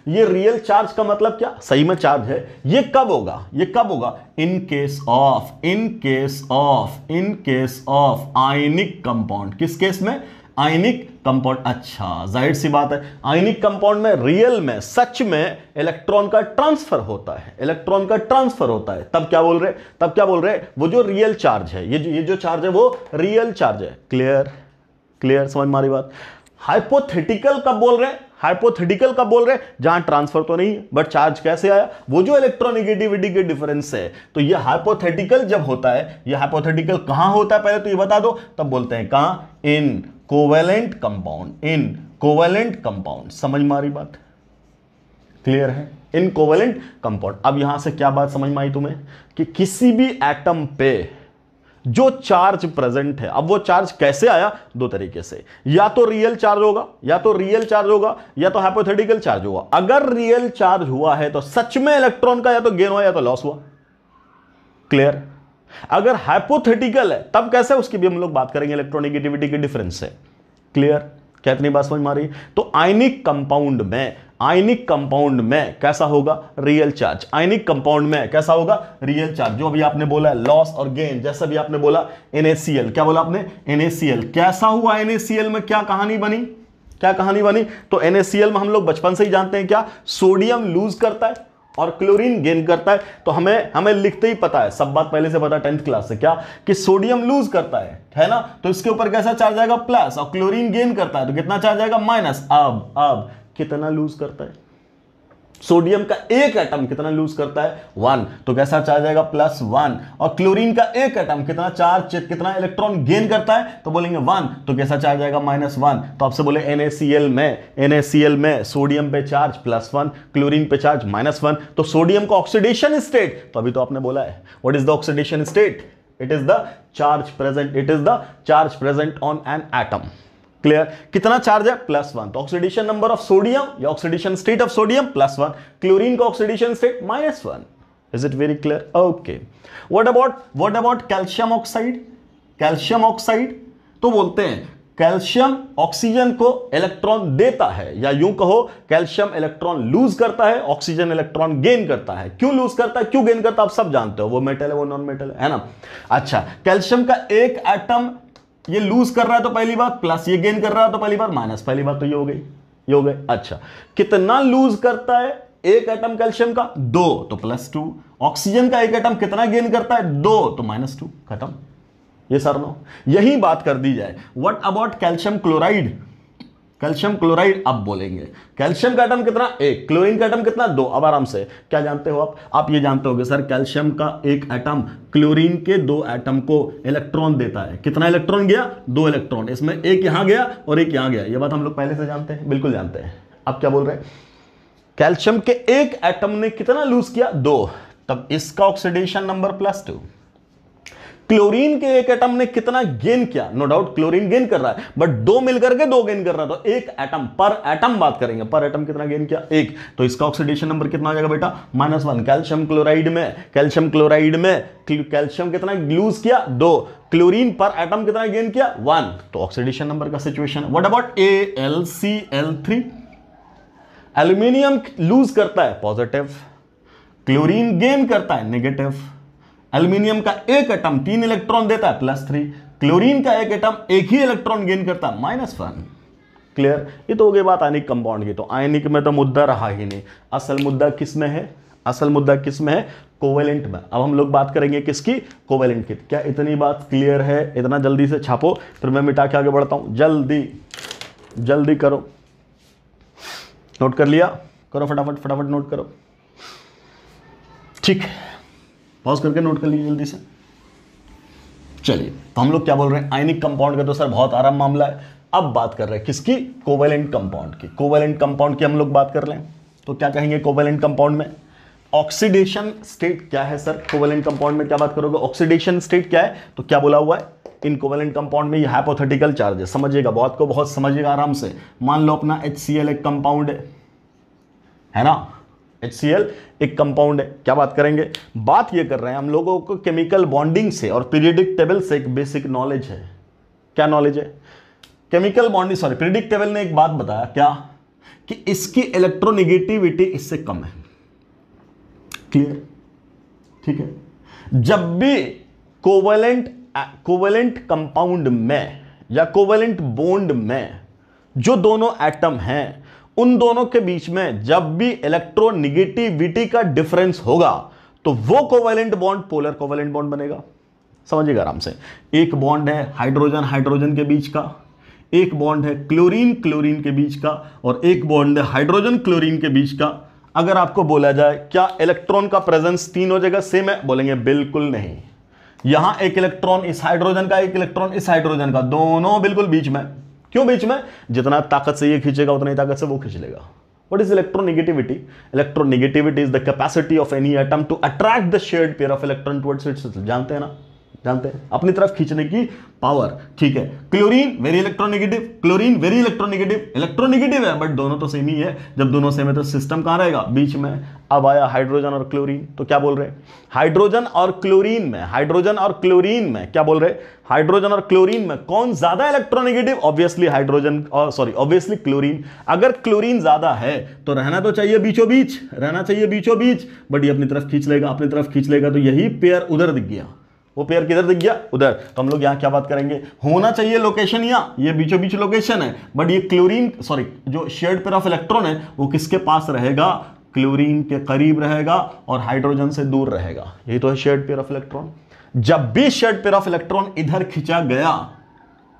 ये रियल चार्ज का मतलब क्या, सही में चार्ज है, ये कब होगा, in case of ionic compound, किस केस में, आयनिक कंपाउंड। अच्छा, जाहिर सी बात है, आयनिक कंपाउंड में रियल में सच में इलेक्ट्रॉन का ट्रांसफर होता है, तब क्या बोल रहे, वो जो रियल चार्ज है, ये जो चार्ज है वो रियल चार्ज है, क्लियर, समझ मारी बात। हाइपोथेटिकल कब बोल रहे हैं, जहां ट्रांसफर तो नहीं है बट चार्ज कैसे आया, वो जो इलेक्ट्रोनिगेटिविटी के डिफरेंस है। तो ये हाइपोथेटिकल जब होता है, ये हाइपोथेटिकल कहां होता है, पहले तो ये बता दो, तब बोलते हैं कहां, इन कोवेलेंट कंपाउंड, समझ मारी बात, क्लियर है, इन कोवेलेंट कंपाउंड। अब यहां से क्या बात समझ में आई तुम्हें, कि किसी भी एटम पे जो चार्ज प्रेजेंट है, अब वो चार्ज कैसे आया, दो तरीके से, या तो रियल चार्ज होगा, या तो हाइपोथेटिकल चार्ज होगा। अगर रियल चार्ज हुआ है तो सच में इलेक्ट्रॉन का या तो गेन हुआ या तो लॉस हुआ, क्लियर। अगर हाइपोथेटिकल है तब कैसे, उसकी भी हम लोग बात करेंगे, इलेक्ट्रोनिगेटिविटी के डिफरेंस से, क्लियर। क्या इतनी बात समझ में आ रही है। तो आयनिक कंपाउंड में कैसा होगा, रियल चार्ज, जो अभी आपने बोला लॉस और गेन, जैसा भी आपने बोला NaCl, क्या बोला आपने, NaCl कैसा हुआ, NaCl में क्या कहानी बनी, तो NaCl में हम लोग बचपन से ही जानते हैं क्या, सोडियम लूज करता है और क्लोरीन गेन करता है। तो हमें लिखते ही पता है, सब बात पहले से पता है 10th क्लास से, क्या कि सोडियम लूज करता है ना, तो इसके ऊपर कैसा चार्ज आएगा, प्लस, और क्लोरीन गेन करता है तो कितना चार्ज आएगा, माइनस। अब कितना लूज करता है, सोडियम का एक एटम कितना लूज करता है, 1, तो कैसा चार्ज आएगा, +1। और क्लोरीन का एक एटम कितना इलेक्ट्रॉन गेन करता है, तो बोलेंगे 1, तो कैसा चार्ज आएगा, -1। तो आपसे बोले NaCl में सोडियम पे चार्ज +1, क्लोरीन पे चार्ज -1, तो सोडियम का ऑक्सीडेशन स्टेट, तो अभी तो आपने बोला है, what is the oxidation state, it is the charge present on an atom, clear. कितना चार्ज है, +1, तो ऑक्सीडेशन नंबर ऑफ सोडियम या oxidation state of sodium +1, chlorine का oxidation state -1। Is it very clear, okay. What about calcium oxide, तो बोलते हैं कैल्शियम ऑक्सीजन को इलेक्ट्रॉन देता है, या यूं कहो कैल्शियम इलेक्ट्रॉन लूज करता है, ऑक्सीजन इलेक्ट्रॉन गेन करता है। क्यों लूज करता है, क्यों गेन करता है, आप सब जानते हो, वो मेटल है, वो नॉन मेटल है ना। अच्छा, कैल्शियम का एक एटम ये लूज कर रहा है तो पहली बात प्लस, ये गेन कर रहा है तो पहली बार माइनस, पहली बात तो ये हो गई, ये हो गई। अच्छा, कितना लूज करता है एक एटम कैल्शियम का, 2, तो +2। ऑक्सीजन का एक एटम कितना गेन करता है, 2, तो -2, खत्म। ये सर नो, यही बात कर दी जाए। What about calcium chloride, calcium chloride अब बोलेंगे कैल्शियम का एटम कितना, 1, क्लोरीन का एटम कितना, 2। अब आराम से क्या जानते हो आप ये जानते होगे सर कैल्शियम का एक एटम क्लोरीन के 2 एटम को इलेक्ट्रॉन देता है। कितना इलेक्ट्रॉन गया, 2 इलेक्ट्रॉन, इसमें एक यहां गया और एक यहां गया। ये बात हम लोग पहले से जानते हैं, बिल्कुल जानते हैं। अब क्या बोल रहे हैं, कैल्शियम के एक एटम ने कितना लूज किया, 2, तब इसका ऑक्सीडेशन नंबर +2। क्लोरीन के एक एटम ने कितना गेन किया, नो डाउट क्लोरीन गेन कर रहा है, बट 2 मिलकर के 2 गेन कर रहा है, तो एक एटम पर एटम बात करेंगे, पर एटम कितना गेन किया, 1, तो इसका ऑक्सीडेशन नंबर कितना हो जाएगा बेटा, -1। कैल्शियम क्लोराइड में कैल्शियम कितना लूज किया, 2, क्लोरीन पर एटम कितना गेन किया, 1, तो ऑक्सीडेशन नंबर का situation. What about AlCl3, aluminium lose करता है पॉजिटिव, क्लोरीन गेन करता है नेगेटिव। एल्यूमिनियम का एक एटम 3 इलेक्ट्रॉन देता है +3, क्लोरीन का एक एटम 1 ही इलेक्ट्रॉन गेन करता है -1। क्लियर, ये तो हो गई बात आयनिक कंपाउंड की। तो आयनिक में तो मुद्दा रहा ही नहीं, असल मुद्दा किस में है, असल मुद्दा किस में है, कोवेलेंट में। अब हम लोग बात करेंगे किसकी, कोवेलेंट की। क्या इतनी बात क्लियर है, इतना जल्दी से छापो, फिर मैं मिटा के आगे बढ़ता हूं। जल्दी जल्दी करो, नोट कर लिया, करो फटाफट फटाफट नोट करो, ठीक है, पॉज करके नोट कर लीजिए जल्दी से। चलिए, तो हम लोग क्या बोल रहे हैं, आयनिक कंपाउंड का तो सर बहुत आराम मामला है। अब बात कर रहे हैं किसकी, कोवेलेंट कंपाउंड की। कोवेलेंट कंपाउंड की हम लोग बात कर लें तो क्या कहेंगे, कोवेलेंट कंपाउंड में ऑक्सीडेशन स्टेट क्या है सर, कोवेलेंट कंपाउंड में क्या बात करोगे, ऑक्सीडेशन स्टेट क्या है, तो क्या बोला हुआ है इन कोवेलेंट कंपाउंड में, ये हाइपोथेटिकल चार्जेस, समझिएगा बात को, बहुत समझिएगा आराम से। मान लो अपना HCl एक कंपाउंड है ना, HCl एक कंपाउंड है। क्या बात करेंगे, बात ये कर रहे हैं हम लोगों को केमिकल बॉन्डिंग से और पीरियडिक टेबल से एक बेसिक नॉलेज है। क्या नॉलेज है, chemical bonding, sorry periodic table ने एक बात बताया, क्या कि इसकी इलेक्ट्रोनेगेटिविटी इससे कम है। क्लियर, ठीक है। जब भी कोवेलेंट कंपाउंड में या कोवेलेंट बॉन्ड में जो दोनों एटम हैं, उन दोनों के बीच में जब भी इलेक्ट्रोनेगेटिविटी का डिफरेंस होगा तो वो covalent bond polar covalent bond बनेगा। समझिएगा आराम से, एक बॉन्ड है हाइड्रोजन हाइड्रोजन के बीच का, एक बॉन्ड है क्लोरीन क्लोरीन के बीच का, और एक बॉन्ड है हाइड्रोजन क्लोरीन के बीच का। अगर आपको बोला जाए क्या इलेक्ट्रॉन का प्रेजेंस तीनों जगह सेम है, बोलेंगे बिल्कुल नहीं। यहां एक इलेक्ट्रॉन इस हाइड्रोजन का, एक इलेक्ट्रॉन इस हाइड्रोजन का, दोनों बिल्कुल बीच में। क्यों बीच में, जितना ताकत से ये खींचेगा उतनी ताकत से वो खींच लेगा। What is electronegativity, electronegativity is the capacity of any atom to attract the shared pair of electron towards its, जानते हैं ना, जानते हैं, अपनी तरफ खींचने की पावर। ठीक है, chlorine very electronegative, chlorine very electronegative, electronegative है बट दोनों तो सेम ही है। जब दोनों सेम है तो सिस्टम कहां रहेगा, बीच में। अब आया हाइड्रोजन और क्लोरीन, तो क्या बोल रहे हैं, हाइड्रोजन और क्लोरीन में, हाइड्रोजन और क्लोरीन में क्या बोल रहे हैं, हाइड्रोजन और क्लोरीन में कौन ज्यादा इलेक्ट्रोनेगेटिव, ऑब्वियसली हाइड्रोजन, और सॉरी ऑब्वियसली क्लोरीन। अगर क्लोरीन ज्यादा है तो रहना तो चाहिए बीचों बीच, रहना चाहिए बीचों बीच, बट ये अपनी तरफ खींच लेगा, अपनी तरफ खींच लेगा, तो यही पेयर उधर दिख गया, वो पेयर किधर दिख गया, उधर। तो हम लोग यहां क्या बात करेंगे, होना चाहिए लोकेशन यहां, ये बीचों बीच लोकेशन है, बट ये क्लोरीन, सॉरी जो शेयर्ड पेयर ऑफ इलेक्ट्रॉन है वो किसके पास रहेगा, क्लोरीन के करीब रहेगा और हाइड्रोजन से दूर रहेगा। यही तो है शेयर्ड पेयर ऑफ इलेक्ट्रॉन। जब भी शेयर्ड पेयर ऑफ इलेक्ट्रॉन इधर खींचा गया,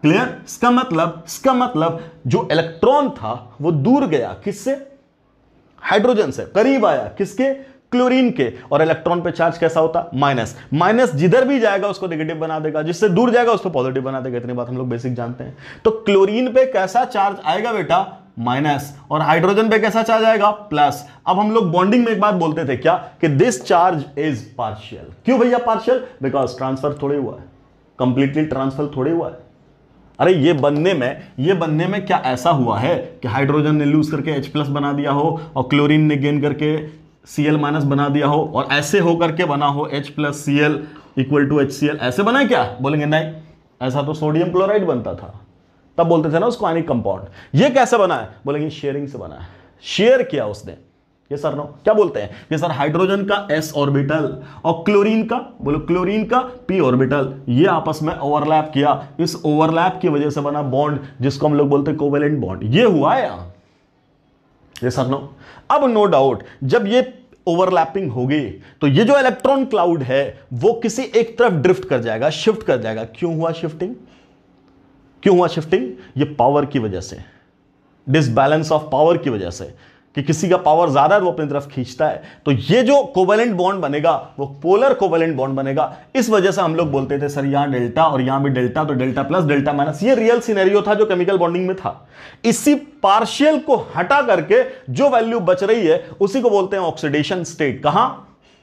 क्लियर, इसका मतलब जो इलेक्ट्रॉन था वो दूर गया, किससे, हाइड्रोजन से, करीब आया किसके, क्लोरीन के। और इलेक्ट्रॉन पे चार्ज कैसा होता, माइनस, माइनस जिधर भी जाएगा उसको नेगेटिव बना देगा, जिससे दूर जाएगा उसको पॉजिटिव बना देगा। इतनी बात हम लोग बेसिक जानते हैं। तो क्लोरीन पे कैसा चार्ज आएगा बेटा, माइनस, और हाइड्रोजन पे कैसा चार्ज आएगा, प्लस। अब हम लोग बॉन्डिंग में एक बात बोलते थे क्या, कि दिस चार्ज इज पार्शियल। क्यों भैया पार्शियल, बिकॉज ट्रांसफर थोड़े हुआ है, कंप्लीटली ट्रांसफर थोड़े हुआ है। अरे ये बनने में क्या ऐसा हुआ है कि हाइड्रोजन ने लूज करके H+ बना दिया हो और क्लोरीन ने गेन करके Cl- बना दिया हो, और ऐसे होकर के बना हो H+Cl = HCl, ऐसे बना है क्या, बोलेंगे नहीं, ऐसा तो सोडियम क्लोराइड बनता था। तब बोलते थे ना उसको आयनिक कंपाउंड। ये कैसे बना है, बोलेंगे शेयरिंग से बना है, शेयर किया उसने। ये सर नो क्या बोलते हैं, ये सर हाइड्रोजन का s ऑर्बिटल और क्लोरीन का, बोलो क्लोरीन का p ऑर्बिटल, ये आपस में ओवरलैप किया, इस ओवरलैप की वजह से बना बॉन्ड जिसको हम लोग बोलते हैं कोवेलेंट बॉन्ड। ये हुआ है यहां, ये सर नो। अब नो डाउट जब ये ओवरलैपिंग होगी तो ये जो इलेक्ट्रॉन क्लाउड है वो किसी एक तरफ ड्रिफ्ट कर जाएगा, शिफ्ट कर जाएगा। क्यों हुआ शिफ्टिंग, क्यों हुआ शिफ्टिंग, ये पावर की वजह से, डिसबैलेंस ऑफ पावर की वजह से, कि किसी का पावर ज्यादा है वो अपनी तरफ खींचता है। तो ये जो कोवेलेंट बॉन्ड बनेगा वो पोलर कोवेलेंट बॉन्ड बनेगा। इस वजह से हम लोग बोलते थे सर यहां डेल्टा और यहां भी डेल्टा, तो डेल्टा प्लस डेल्टा माइनस। ये रियल सिनेरियो था जो केमिकल बॉन्डिंग में था। इसी पार्शियल को हटा करके जो वैल्यू बच रही है उसी को बोलते हैं ऑक्सीडेशन स्टेट। कहां,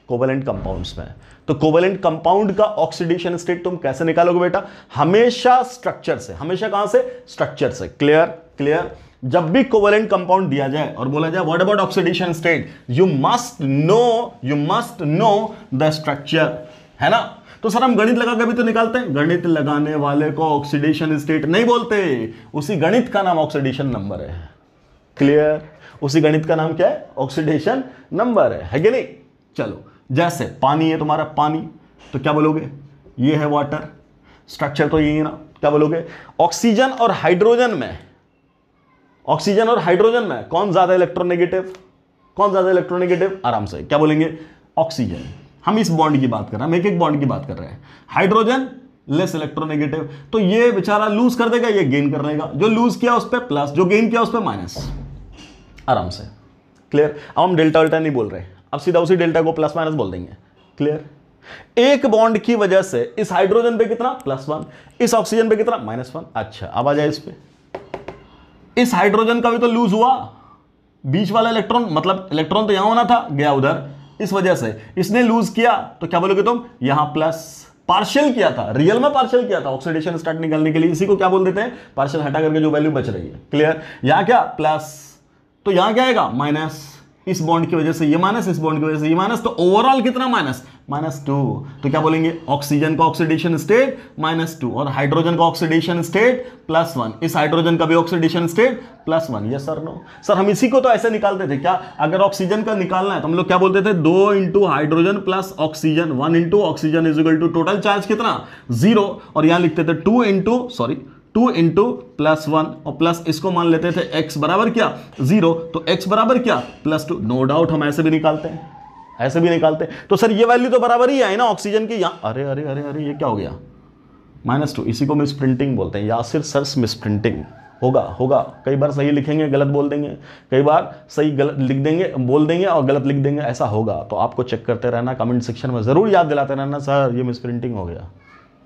कोवेलेंट कंपाउंड्स में। तो कोवेलेंट कंपाउंड का ऑक्सीडेशन स्टेट तुम कैसे निकालोगे बेटा, हमेशा स्ट्रक्चर से, हमेशा कहां से, स्ट्रक्चर से। Clear, clear. जब भी कोवेलेंट कंपाउंड दिया जाए और बोला जाए what about oxidation state, you must know the structure, है ना। तो सर हम गणित लगा के भी तो निकालते हैं, गणित लगाने वाले को ऑक्सीडेशन स्टेट नहीं बोलते, उसी गणित का नाम ऑक्सीडेशन नंबर है। क्लियर, उसी गणित का नाम क्या है, ऑक्सीडेशन नंबर है कि नहीं। चलो, जैसे पानी है तुम्हारा, पानी, तो क्या बोलोगे, ये है वाटर, स्ट्रक्चर तो यही है ना, क्या बोलोगे। ऑक्सीजन और हाइड्रोजन में, ऑक्सीजन और हाइड्रोजन में कौन ज्यादा इलेक्ट्रोनेगेटिव, कौन ज्यादा इलेक्ट्रोनेगेटिव, आराम से क्या बोलेंगे, ऑक्सीजन। हम इस बॉन्ड की बात कर रहे हैं, हम एक एक बॉन्ड की बात कर रहे हैं। हाइड्रोजन लेस इलेक्ट्रोनेगेटिव, तो ये बेचारा लूज कर देगा, ये गेन कर लेगा, जो लूज किया उस पर प्लस, जो गेन किया उस पर माइनस, आराम से। क्लियर। अब हम डेल्टा उल्टा नहीं बोल रहे, अब सीधा उसी डेल्टा को प्लस माइनस बोल देंगे। क्लियर। एक बॉन्ड की वजह से इस हाइड्रोजन पे कितना, +1, इस ऑक्सीजन पे कितना, -1। अच्छा, अब आ जाए इस पे, इस हाइड्रोजन का भी तो लूज हुआ, बीच वाला इलेक्ट्रॉन, मतलब इलेक्ट्रॉन तो यहां होना था, गया उधर, इस वजह से इसने लूज किया, तो क्या बोलोगे तुम, यहां प्लस, पार्शियल किया था, रियल में पार्शियल किया था ऑक्सीडेशन स्टार्ट निकालने के लिए, इसी को क्या बोल देते हैं, पार्शियल हटा करके जो वैल्यू बच रही है। क्लियर। यहां क्या प्लस, तो यहां क्या आएगा माइनस, इस बॉन्ड की वजह से ये माइनस, इस बॉन्ड की वजह से ये माइनस, तो ओवरऑल कितना माइनस, -2। तो क्या बोलेंगे, ऑक्सीजन का ऑक्सीडेशन स्टेट -2 और हाइड्रोजन का ऑक्सीडेशन स्टेट +1, इस हाइड्रोजन का भी oxidation state +1। Yes sir, no sir. हम इसी को तो ऐसे निकालते थे, क्या, अगर ऑक्सीजन का निकालना है तो हम लोग क्या बोलते थे, 2 into hydrogen plus oxygen, 1 into oxygen is equal to total charge कितना, 0, और यहां लिखते थे 2 इंटू +1 और प्लस इसको मान लेते थे x बराबर क्या, 0, तो x बराबर क्या, +2। नो डाउट हम ऐसे भी निकालते हैं, ऐसे भी निकालते हैं। तो सर ये वैल्यू तो बराबर ही है ना ऑक्सीजन की, यहां अरे अरे अरे अरे ये क्या हो गया, -2, इसी को मिसप्रिंटिंग बोलते हैं, या सिर्फ सर्च मिसप्रिंटिंग होगा। कई बार सही लिखेंगे गलत बोल देंगे, कई बार सही गलत लिख देंगे, बोल देंगे और गलत लिख देंगे, ऐसा होगा। तो आपको चेक करते रहना, कमेंट सेक्शन में जरूर याद दिलाते रहना, सर ये मिसप्रिंटिंग हो गया।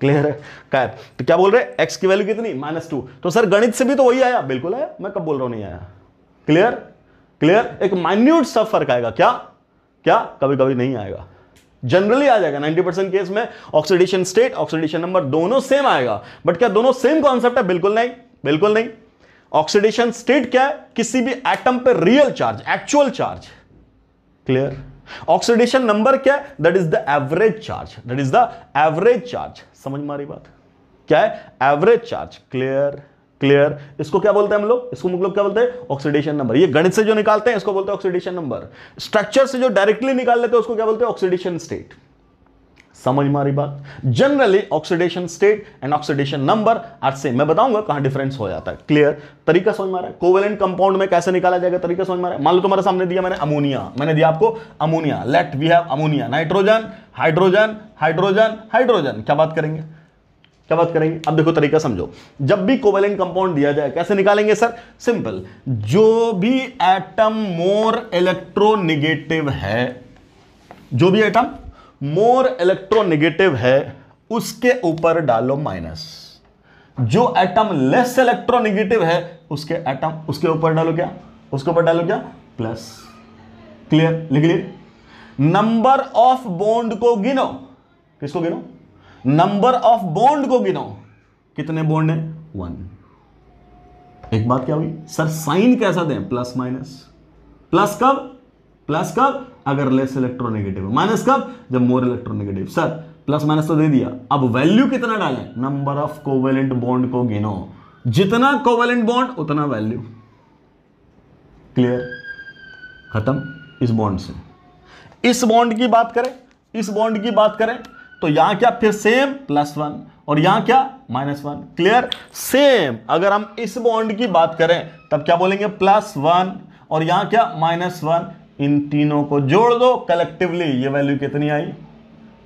क्लियर है। क्या, तो क्या बोल रहे हैं, x की वैल्यू कितनी, -2। तो सर गणित से भी तो वही आया, बिल्कुल आया, मैं कब बोल रहा हूं नहीं आया। Clear, clear. एक माइन्यूट सा फर्क आएगा, क्या, कभी कभी नहीं आएगा, जनरली आ जाएगा। 90% केस में ऑक्सीडेशन स्टेट, ऑक्सीडेशन नंबर दोनों सेम आएगा, बट क्या दोनों सेम कॉन्सेप्ट है, बिल्कुल नहीं, बिल्कुल नहीं। ऑक्सीडेशन स्टेट क्या है, किसी भी एटम पे real charge, actual charge. Clear. Oxidation number क्या है, that is the average charge, that is the average charge. समझ में आ रही बात, क्या है, एवरेज चार्ज। Clear, clear. इसको क्या बोलते हैं हम लोग, इसको हम लोग क्या बोलते हैं, ऑक्सीडेशन नंबर। ये गणित से जो निकालते हैं इसको बोलते हैं ऑक्सीडेशन नंबर, स्ट्रक्चर से जो डायरेक्टली निकाल लेते हैं उसको क्या बोलते हैं, ऑक्सीडेशन स्टेट। समझ में आ रही बात। Generally oxidation state and oxidation number are same. मैं बताऊंगा कहां डिफरेंस हो जाता है। क्लियर, तरीका समझ में आ रहा है। कोवेलेंट कंपाउंड में कैसे निकाला जाएगा, तरीका समझ में आ रहा है। मान लो तुम्हारे सामने दिया मैंने अमोनिया, मैंने दिया आपको ammonia, let we have ammonia, nitrogen, hydrogen, hydrogen, hydrogen, क्या बात करेंगे, क्या बात करेंगे। अब देखो तरीका समझो, जब भी कोवेलेंट कंपाउंड दिया जाए कैसे निकालेंगे सर, सिंपल, जो भी एटम मोर इलेक्ट्रोनेगेटिव है, जो भी एटम मोर इलेक्ट्रोनेगेटिव है उसके ऊपर डालो माइनस, जो एटम लेस इलेक्ट्रोनेगेटिव है उसके ऊपर डालो क्या, उसके ऊपर डालो क्या, प्लस। क्लियर, लिख लिए। नंबर ऑफ बॉन्ड को गिनो, किसको गिनो, नंबर ऑफ बॉन्ड को गिनो, कितने बॉन्ड है, 1। एक बात क्या हुई सर, साइन कैसा दें, प्लस माइनस। प्लस कब, प्लस कब, अगर लेस इलेक्ट्रोनेगेटिव, माइनस कब, जब more electronegative. Sir plus minus तो दे दिया, अब वैल्यू कितना डालें, नंबर ऑफ कोवेलेंट बॉन्ड को गिनो, जितना कोवेलेंट बॉन्ड उतना वैल्यू। क्लियर, खत्म। इस बॉन्ड से इस बॉन्ड की बात करें, इस बॉन्ड की बात करें तो यहां क्या फिर सेम +1 और यहां क्या -1। क्लियर, सेम अगर हम इस बॉन्ड की बात करें तब क्या बोलेंगे +1 और यहां क्या -1। इन तीनों को जोड़ दो कलेक्टिवली, ये वैल्यू कितनी आई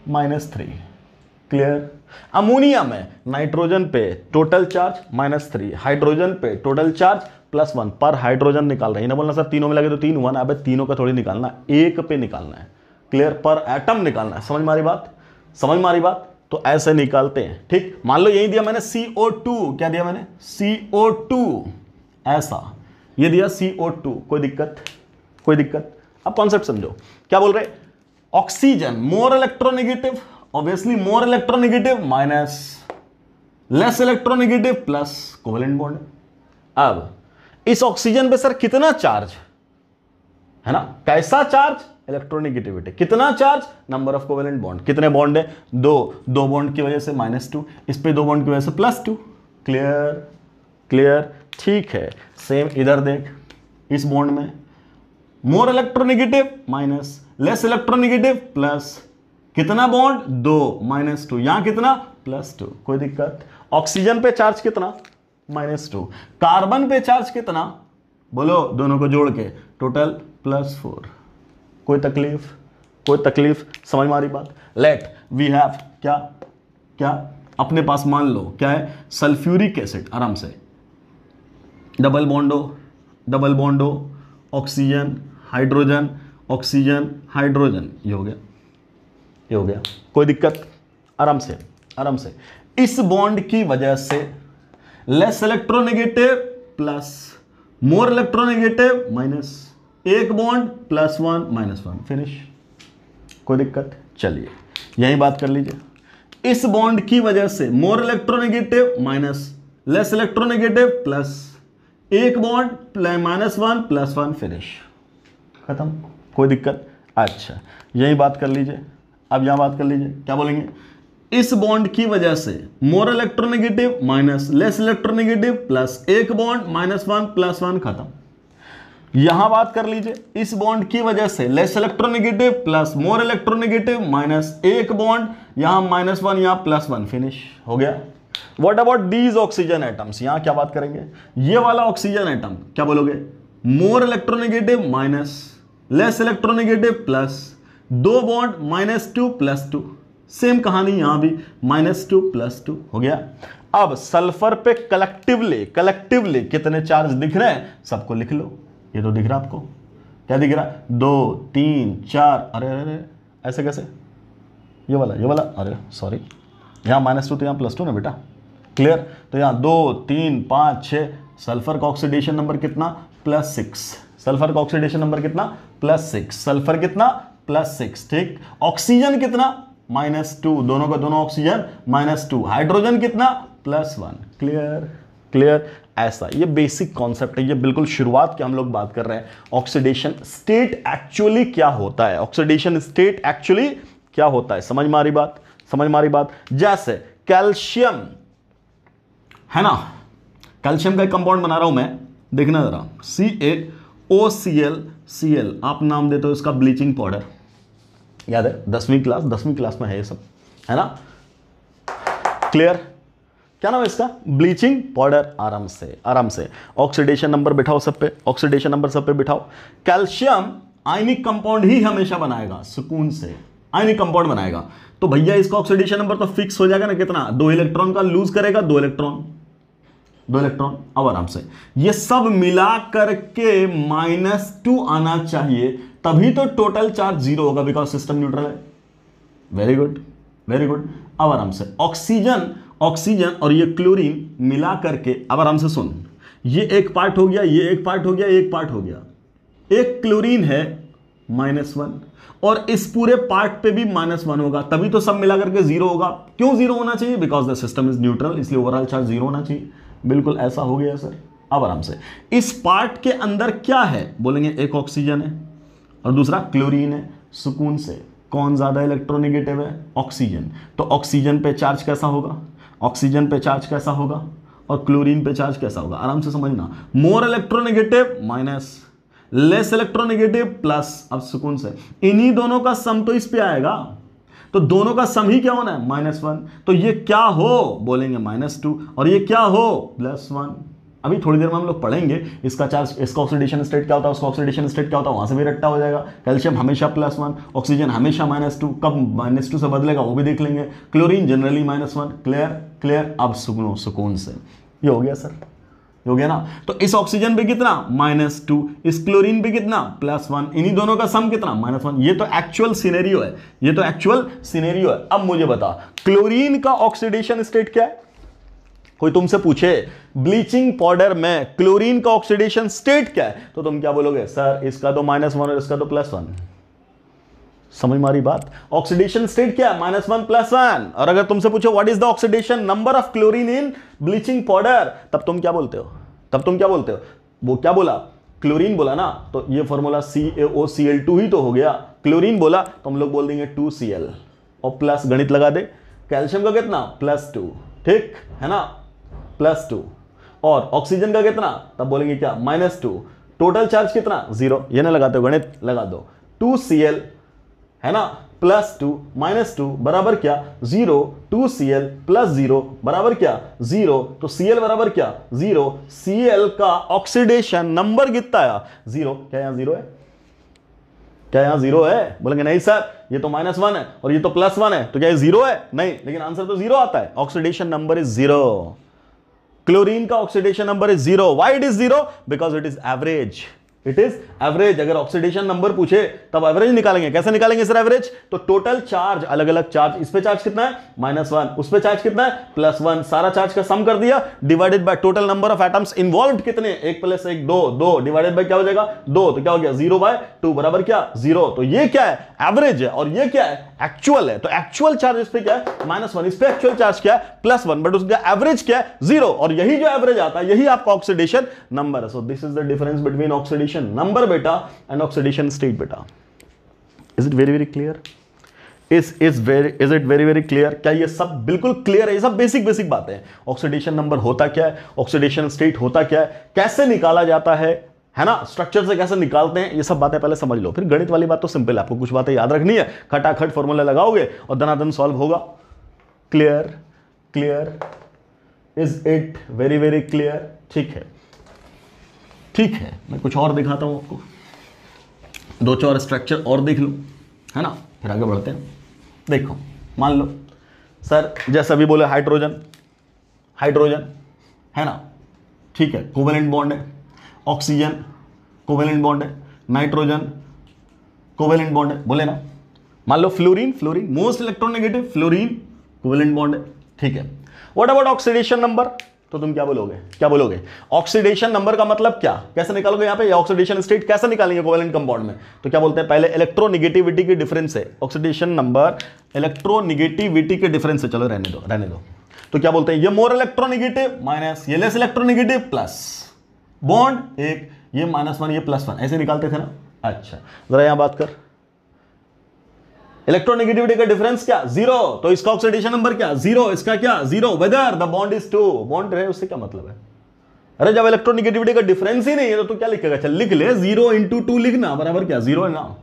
-3। क्लियर, अमोनिया में नाइट्रोजन पे टोटल चार्ज -3, हाइड्रोजन पे टोटल चार्ज +1 पर हाइड्रोजन निकाल रहे हैं ना। बोलना सर तीनों में लगे तो 3 1, अब तीनों का थोड़ी निकालना, एक पे निकालना है। क्लियर, पर एटम निकालना है। समझ मारी बात, समझ मारी बात। तो ऐसे निकालते हैं। ठीक, मान लो यही दिया मैंने CO2, क्या दिया मैंने CO2, ऐसा ये दिया CO2, कोई दिक्कत, कोई दिक्कत। अब कॉन्सेप्ट समझो, क्या बोल रहे, oxygen more electronegative, obviously more electronegative minus less electronegative plus covalent bond. अब इस ऑक्सीजन पे सर कितना चार्ज है ना, कैसा चार्ज, इलेक्ट्रोनेगेटिविटी, कितना charge, number of covalent bond, कितने बॉन्ड है, दो बॉन्ड की वजह से -2, इस पे 2 बॉन्ड की वजह से +2। क्लियर, क्लियर, ठीक है। सेम इधर देख, इस बॉन्ड में more electronegative minus less electronegative plus कितना बॉन्ड, 2 -2, यहां कितना +2, कोई दिक्कत। ऑक्सीजन पे चार्ज कितना -2, कार्बन पे चार्ज कितना, बोलो दोनों को जोड़ के टोटल +4, कोई तकलीफ, कोई तकलीफ, समझ मारी बात। लेट वी हैव क्या क्या अपने पास मान लो क्या है, सल्फ्यूरिक एसिड, आराम से double बॉन्डो oxygen hydrogen, oxygen hydrogen, ये हो गया, ये हो गया, कोई दिक्कत, आराम से, आराम से। इस बॉन्ड की वजह से less electronegative plus more electronegative minus, एक बॉन्ड +1 -1, फिनिश, कोई दिक्कत। चलिए यही बात कर लीजिए। इस बॉन्ड की वजह से more electronegative minus less electronegative plus एक बॉन्ड -1 +1, फिनिश, खत्म, कोई दिक्कत। अच्छा यही बात कर लीजिए। अब यहां बात कर लीजिए, क्या बोलेंगे, इस बॉन्ड की वजह से more electronegative minus less electronegative plus एक बॉन्ड -1 +1, खत्म। यहां बात कर लीजिए, इस बॉन्ड की वजह से less electronegative plus more electronegative minus एक बॉन्ड, यहां -1 यहां +1, फिनिश, हो गया। What about these oxygen atoms, यहां क्या बात करेंगे, ये वाला ऑक्सीजन एटम क्या बोलोगे, more electronegative minus less electronegative plus 2 bond -2 +2, same कहानी यहां भी -2 +2, हो गया। अब सल्फर पे कलेक्टिवली कितने चार्ज दिख रहे हैं, सबको लिख लो। ये तो दिख रहा आपको, क्या दिख रहा, 2 3 4, अरे अरे ऐसे कैसे, ये वाला, अरे सॉरी, यहां -2 तो यहां +2 ना बेटा। क्लियर, तो यहां 2 3 5 6, सल्फर का ऑक्सीडेशन नंबर कितना, +6, सल्फर का ऑक्सीडेशन नंबर कितना, +6, सल्फर कितना +6, ठीक। ऑक्सीजन कितना -2, दोनों का दोनों ऑक्सीजन -2, हाइड्रोजन कितना +1। क्लियर, क्लियर, ऐसा ये बेसिक कॉन्सेप्ट है, ये बिल्कुल शुरुआत की हम लोग बात कर रहे हैं। ऑक्सीडेशन स्टेट एक्चुअली क्या होता है, ऑक्सीडेशन स्टेट एक्चुअली क्या होता है, समझ मारी बात, समझ मारी बात। जैसे कैल्शियम है ना, कैल्शियम का एक कंपाउंड बना रहा हूं मैं, देखना जरा, CaOCl, आप नाम देते हो इसका ब्लीचिंग पाउडर, याद है 10वीं क्लास में है ये सब, है ना। क्लियर, क्या नाम है इसका, ब्लीचिंग पाउडर, आराम से, आराम से। ऑक्सीडेशन नंबर बिठाओ सब पे, ऑक्सीडेशन नंबर सब पे बिठाओ। कैल्शियम आयनिक कंपाउंड ही हमेशा बनाएगा, सुकून से आयनिक कंपाउंड बनाएगा, तो भैया इसका ऑक्सीडेशन नंबर तो फिक्स हो जाएगा ना, कितना, 2 इलेक्ट्रॉन का लूज करेगा, 2 इलेक्ट्रॉन। अब आराम से ये सब मिला करके -2 आना चाहिए, तभी तो टोटल चार्ज 0 होगा, बिकॉज सिस्टम न्यूट्रल है। Very good, very good. अब आराम से ऑक्सीजन और ये क्लोरीन मिला करके, अब आराम से सुन, ये एक पार्ट हो गया, ये एक पार्ट हो गया, एक पार्ट हो गया, एक क्लोरीन है -1 और इस पूरे पार्ट पे भी -1 होगा, तभी तो सब मिला करके 0 होगा। क्यों 0 होना चाहिए, because the system is neutral, इसलिए ओवरऑल चार्ज 0 होना चाहिए। बिल्कुल ऐसा हो गया सर। अब आराम से, इस पार्ट के अंदर क्या है, बोलेंगे एक ऑक्सीजन है और दूसरा क्लोरीन है, सुकून से। कौन ज्यादा इलेक्ट्रोनेगेटिव है, ऑक्सीजन, तो ऑक्सीजन पे चार्ज कैसा होगा, ऑक्सीजन पे चार्ज कैसा होगा, और क्लोरीन पे चार्ज कैसा होगा, आराम से समझना। More electronegative minus, less electronegative plus. अब सुकून से, इन्हीं दोनों का सम तो इस पे आएगा, तो दोनों का सम ही क्या होना है, -1। तो ये क्या हो, बोलेंगे -2, और ये क्या हो, +1। अभी थोड़ी देर में हम लोग पढ़ेंगे इसका चार्ज, इसका ऑक्सीडेशन स्टेट क्या होता है, उसका ऑक्सीडेशन स्टेट क्या होता है, वहां से भी रट्टा हो जाएगा। कैल्शियम हमेशा +1, ऑक्सीजन हमेशा -2, कब -2 से बदलेगा वो भी देख लेंगे। Chlorine generally -1। Clear clear. अब सुकून से, ये हो गया सर, ये हो गया ना। तो इस ऑक्सीजन पे कितना, -2, इस क्लोरीन पे कितना, +1, इन्हीं दोनों का सम कितना, -1। ये तो एक्चुअल सिनेरियो है, ये तो एक्चुअल सिनेरियो है। अब मुझे बता, क्लोरीन का ऑक्सीडेशन स्टेट क्या है। कोई तुमसे पूछे ब्लीचिंग पाउडर में क्लोरीन का ऑक्सीडेशन स्टेट क्या है, तो तुम क्या बोलोगे, सर इसका तो -1 और इसका तो +1। समझ मारी बात। ऑक्सीडेशन स्टेट क्या है, -1 +1। और अगर तुमसे पूछो what is the oxidation number of chlorine in bleaching powder, तब तुम क्या बोलते हो, तब तुम क्या बोलते हो, वो क्या बोला, क्लोरीन बोला ना, तो ये फॉर्मूला CaOCl2 ही तो हो गया। क्लोरीन बोला तो हम लोग बोल देंगे 2Cl और प्लस गणित लगा दे। कैल्शियम का कितना, +2, ठीक है ना, +2। और ऑक्सीजन का कितना, तब बोलेंगे क्या, -2। टोटल चार्ज कितना, 0। ये ना लगाते हो, गणित लगा दो। 2Cl है ना, +2 -2 बराबर क्या, 0। 2Cl +0 बराबर क्या, 0। तो Cl बराबर क्या, 0। Cl का ऑक्सीडेशन नंबर कितना आया, 0। क्या यहां 0 है, क्या यहां 0 है, बोलेंगे नहीं सर ये तो -1 है और ये तो +1 है, तो क्या ये 0 है, नहीं, लेकिन आंसर तो 0 आता है। Oxidation number is 0। क्लोरीन का oxidation number is 0। Why it is 0, because it is average, it is average. अगर ऑक्सीडेशन नंबर पूछे तब एवरेज निकालेंगे। कैसे निकालेंगे सर एवरेज, तो टोटल चार्ज, अलग अलग चार्ज, इस पे चार्ज कितना है, -1, उस पे चार्ज कितना है, +1, सारा चार्ज का सम कर दिया, divided by total number of atoms involved कितने, 1 + 1 2, 2 डिवाइडेड बाय क्या हो जाएगा, 2, तो क्या हो गया, 0/2 बराबर क्या, 0। तो ये क्या है, एवरेज है, और ये क्या है, एक्चुअल है। तो एक्चुअल चार्ज इस पे क्या है, -1, इस पे एक्चुअल चार्ज क्या है, +1, बट उसका एवरेज क्या है, 0। और यही जो एवरेज आता है यही आपका ऑक्सीडेशन नंबर है। So this is the difference between oxidation number बेटा एंड ऑक्सीडेशन स्टेट बेटा। Is it very very clear, is it very very clear. क्या ये सब बिल्कुल क्लियर है, ये सब बेसिक बेसिक बातें हैं। ऑक्सीडेशन नंबर होता क्या है, ऑक्सीडेशन स्टेट होता क्या है, कैसे निकाला जाता है ना, स्ट्रक्चर से कैसे निकालते हैं, ये सब बातें पहले समझ लो। फिर गणित वाली बात तो सिंपल है, आपको कुछ बातें याद रखनी है, खटाखट फॉर्मूला लगाओगे और दनादन सॉल्व होगा। Clear clear, is it very very clear. ठीक है, ठीक है, मैं कुछ और दिखाता हूं आपको, 2-4 स्ट्रक्चर और देख लो, है ना, फिर आगे बढ़ते हैं। देखो मान लो सर, जैसा अभी बोले हाइड्रोजन, हाइड्रोजन है ना, ठीक है, कोवेलेंट बॉन्ड है, ऑक्सीजन कोवेलेंट बॉन्ड है, नाइट्रोजन कोवेलेंट बॉन्ड है, बोले ना। मान लो fluorine, fluorine most electronegative, fluorine covalent bond है, ठीक है। व्हाट अबाउट ऑक्सीडेशन नंबर, तो तुम क्या बोलोगे, क्या बोलोगे, ऑक्सीडेशन नंबर का मतलब क्या, कैसे निकालोगे यहां पे, ऑक्सीडेशन स्टेट कैसे निकालेंगे कोवेलेंट कंपाउंड में, तो क्या बोलते हैं, पहले इलेक्ट्रोनेगेटिविटी की डिफरेंस है, ऑक्सीडेशन नंबर इलेक्ट्रोनेगेटिविटी के डिफरेंस से, चलो रहने दो रहने दो। तो क्या बोलते हैं, ये मोर इलेक्ट्रोनेगेटिव माइनस, ये लेस इलेक्ट्रोनेगेटिव प्लस, बॉन्ड एक, ये -1 ये +1, ऐसे निकालते थे ना। अच्छा जरा यहां बात कर, इलेक्ट्रोनेगेटिविटी का डिफरेंस क्या, 0, तो इसका ऑक्सीडेशन नंबर क्या, 0, इसका क्या 0, whether the bond is 2, bond रहे उससे क्या मतलब है। अरे जब इलेक्ट्रोनेगेटिविटी का डिफरेंस ही नहीं है तो तू क्या लिखेगा, चल लिख ले 0 × 2 लिखना बराबर क्या 0 है ना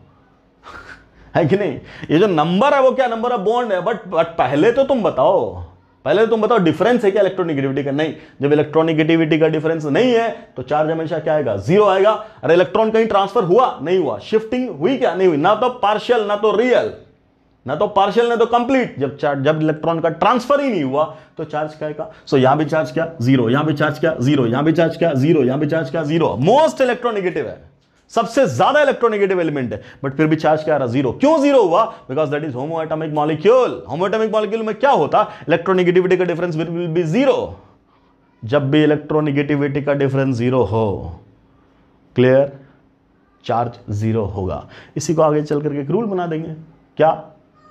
है कि नहीं। ये जो नंबर है वो क्या, नंबर ऑफ बॉन्ड है, बट पहले तो तुम बताओ, पहले तुम बताओ डिफरेंस है क्या इलेक्ट्रोनेगेटिविटी का, नहीं। जब इलेक्ट्रोनेगेटिविटी का डिफरेंस नहीं है तो चार्ज हमेशा क्या आएगा, 0 आएगा। अरे इलेक्ट्रॉन कहीं ट्रांसफर हुआ, नहीं हुआ, शिफ्टिंग हुई क्या, नहीं हुई, ना तो पार्शियल ना तो रियल, ना तो पार्शियल ना तो कंप्लीट। जब इलेक्ट्रॉन का ट्रांसफर ही नहीं हुआ तो चार्ज क्या आएगा। सो यहां भी चार्ज क्या, 0, यहां भी चार्ज क्या 0, यहां भी चार्ज क्या 0, यहां भी चार्ज क्या 0। मोस्ट इलेक्ट्रोनेगेटिव है, सबसे ज्यादा इलेक्ट्रोनेगेटिव एलिमेंट है, बट फिर भी चार्ज क्या आ रहा, 0। क्यों 0 हुआ, because that is homo atomic molecule. Homo atomic molecule में क्या होता, इलेक्ट्रोनेगेटिविटी का डिफरेंस विल बी 0। जब भी इलेक्ट्रोनेगेटिविटी का डिफरेंस 0 हो, क्लियर, चार्ज 0 होगा। इसी को आगे चल करके एक रूल बना देंगे,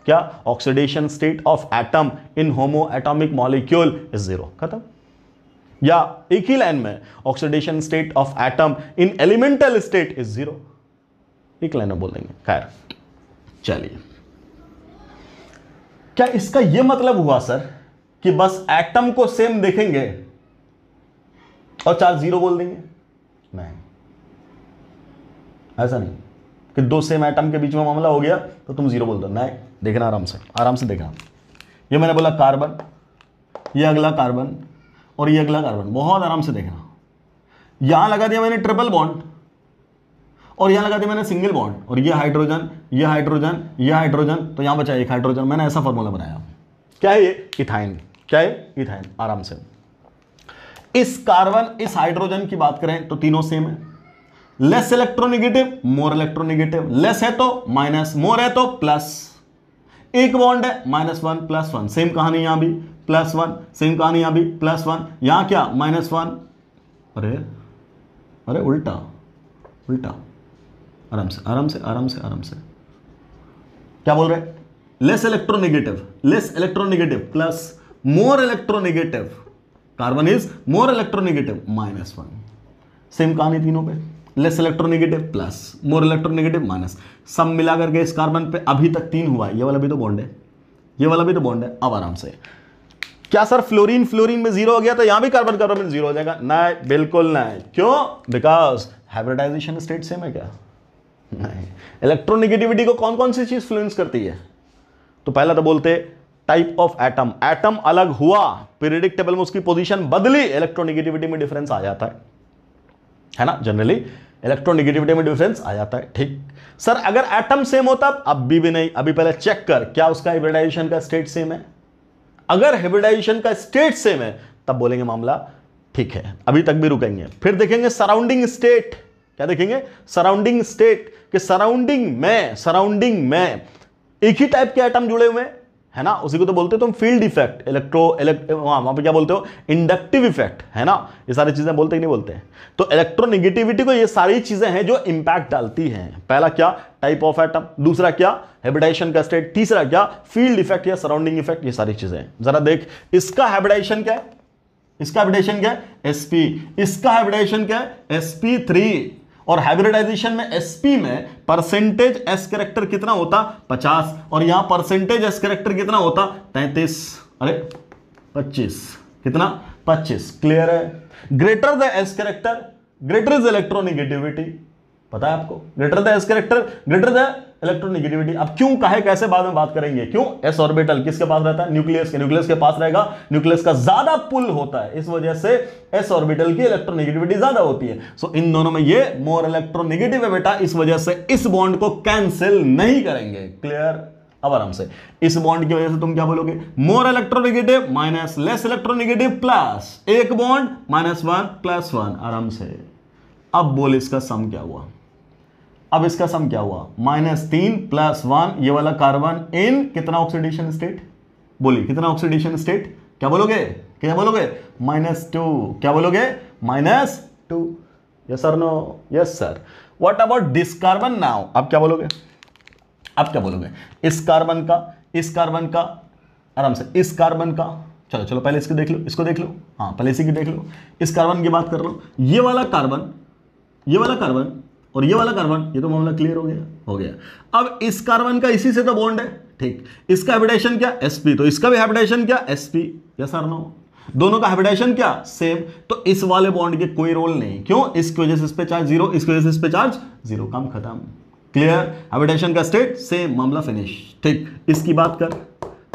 क्या oxidation state of atom in homo atomic molecule is 0, खत्म। या एक ही लाइन में oxidation state of atom in elemental state is 0, एक लाइन में बोल देंगे। खैर चलिए, क्या इसका यह मतलब हुआ सर कि बस एटम को सेम देखेंगे और चार्ज जीरो बोल देंगे? नहीं, ऐसा नहीं कि दो सेम एटम के बीच में मामला हो गया तो तुम जीरो बोल दो। नहीं, देखना आराम से देखना। ये मैंने बोला कार्बन, ये अगला कार्बन और ये अगला कार्बन, बहुत आराम से देखना। यहां लगा दिया मैंने ट्रिपल बॉन्ड और यहां लगा दिया मैंने सिंगल बॉन्ड, और ये हाइड्रोजन, ये हाइड्रोजन, ये हाइड्रोजन, तो यहां बचा एक हाइड्रोजन। मैंने ऐसा फॉर्मूला बनाया। क्या है ये? इथाइन। क्या है? इथाइन। आराम से। इस कार्बन, इस हाइड्रोजन की बात करें तो तीनों सेम है। Less electronegative, more electronegative. Less है तो माइनस, मोर है तो प्लस। एक बॉन्ड है -1 +1, सेम कहानी यहां भी +1, सेम कहानी यहां भी +1, यहां क्या -1। अरे अरे उल्टा उल्टा। आराम से आराम से आराम से आराम से। क्या बोल रहे हैं? Less electronegative plus more electronegative. Carbon is more electronegative -1। Same कहानी तीनों पे, less electronegative plus more electronegative minus. सब मिला करके इस कार्बन पे अभी तक 3 हुआ है। ये वाला भी तो बॉन्ड है, ये वाला भी तो बॉन्ड है। अब आराम से, क्या सर फ्लोरीन में 0 हो गया तो यहां भी कार्बन में 0 हो जाएगा? नहीं, बिल्कुल नहीं। क्यों? बिकॉज हाइब्रिडाइजेशन स्टेट सेम है क्या? नहीं। इलेक्ट्रोनेगेटिविटी को कौन कौन सी चीज इन्फ्लुएंस करती है? तो पहला तो बोलते टाइप ऑफ एटम, एटम अलग हुआ, पीरियडिक टेबल में उसकी पोजीशन बदली, इलेक्ट्रोनेगेटिविटी में डिफरेंस आ जाता है ना। जनरली इलेक्ट्रोनेगेटिविटी में डिफरेंस आ जाता है। ठीक सर, अगर एटम सेम होता अब भी नहीं। अभी पहले चेक कर क्या उसका हाइब्रिडाइजेशन का स्टेट सेम है। अगर हाइब्रिडाइजेशन का स्टेट सेम है तब बोलेंगे मामला ठीक है, अभी तक भी रुकेंगे। फिर देखेंगे सराउंडिंग स्टेट। क्या देखेंगे? सराउंडिंग स्टेट, कि सराउंडिंग में एक ही टाइप के एटम जुड़े हुए है ना, उसी को तो बोलते हो तुम फील्ड इफेक्ट, वहां पे क्या बोलते हो? इंडक्टिव इफेक्ट, है ना। ये सारी चीजें बोलते ही नहीं बोलते हैं। तो इलेक्ट्रोनेगेटिविटी को ये सारी चीजें हैं जो इंपैक्ट डालती हैं। पहला क्या? Type of atom. दूसरा क्या? हाइब्रिडाइजेशन का स्टेट। तीसरा क्या? फील्ड इफेक्ट या सराउंडिंग इफेक्ट। ये सारी चीजें जरा देख, इसका हाइब्रिडाइजेशन क्या है? इसका हाइब्रिडाइजेशन क्या है? sp। इसका हाइब्रिडाइजेशन क्या है? sp3। और हाइब्रिडाइजेशन में sp में परसेंटेज s कैरेक्टर कितना होता? 50। और यहां परसेंटेज s कैरेक्टर कितना होता? 33। अरे 25। कितना? 25। क्लियर है? Greater the s character greater is electronegativity. पता है आपको? Greater the s character greater the electronegativity. अब क्यों, काहे, कैसे बाद में बात करेंगे। क्यों? s ऑर्बिटल किसके पास रहता है? न्यूक्लियस के पास रहेगा। न्यूक्लियस का ज्यादा पुल होता है, इस वजह से s ऑर्बिटल की इलेक्ट्रोनेगेटिविटी ज्यादा होती है। सो इन दोनों में ये मोर इलेक्ट्रोनेगेटिव है बेटा, इस वजह से इस बॉन्ड को कैंसिल नहीं करेंगे। क्लियर? अब आराम से, इस बॉन्ड की वजह से तुम क्या बोलोगे? More electronegative minus less electronegative plus एक बॉन्ड -1 +1। आराम से। अब बोल इसका सम क्या हुआ? अब इसका सम क्या हुआ? -3 + 1, ये वाला कार्बन इन कितना ऑक्सीडेशन स्टेट? बोलिए कितना ऑक्सीडेशन स्टेट? क्या बोलोगे? क्या बोलोगे? -2। क्या बोलोगे? -2। Yes sir, no? Yes sir. What about this carbon now? अब क्या बोलोगे? अब क्या बोलोगे? इस कार्बन का आराम से, इस कार्बन का, चलो पहले इसको देख लो, हाँ पहले इसी की देख लो। इस कार्बन की बात कर रहा हूं। ये वाला कार्बन और ये वाला कार्बन, ये तो मामला क्लियर हो गया। अब इस कार्बन का इसी से तो बॉन्ड है, ठीक। इसका हाइब्रिडाइजेशन क्या? sp। तो इसका भी हाइब्रिडाइजेशन क्या? sp। यस और नो? दोनों का हाइब्रिडाइजेशन क्या? सेम। तो इस वाले बॉन्ड के कोई रोल नहीं। क्यों? इसकी वजह से इस पे चार्ज 0, इसकी वजह से इस पे चार्ज 0, काम खत्म। क्लियर? हाइब्रिडाइजेशन का स्टेट सेम, मामला फिनिश। ठीक, इसकी बात कर,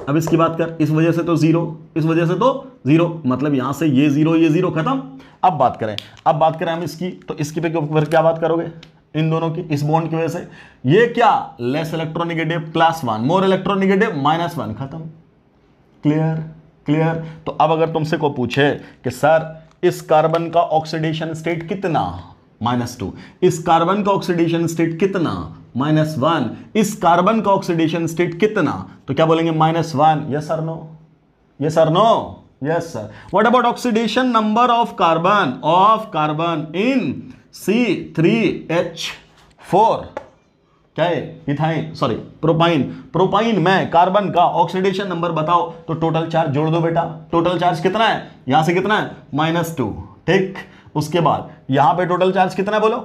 अब इसकी बात कर। इस वजह से तो 0, इस वजह से तो 0, मतलब यहां से ये 0 खत्म। अब बात करें हम इसकी, तो इसकी पे क्या बात करोगे? इन दोनों की, इस बॉन्ड की वजह से ये क्या? लेस इलेक्ट्रोनेगेटिव +1, मोर इलेक्ट्रोनेगेटिव -1, खत्म। क्लियर? तो अब अगर तुमसे को पूछे कि सर इस कार्बन का ऑक्सीडेशन स्टेट कितना? -2। इस कार्बन का ऑक्सीडेशन स्टेट कितना? -1। इस कार्बन का ऑक्सीडेशन स्टेट कितना? तो क्या बोलेंगे? -1। Yes sir, no? Yes sir, no? Yes sir. What about oxidation number of carbon in C3H4? क्या है? इथाइन, सॉरी प्रोपाइन में कार्बन का ऑक्सीडेशन नंबर बताओ। तो टोटल चार्ज जोड़ दो बेटा। टोटल चार्ज कितना है? यहां से कितना है? -2, ठीक। उसके बाद यहां पे टोटल चार्ज कितना है बोलो?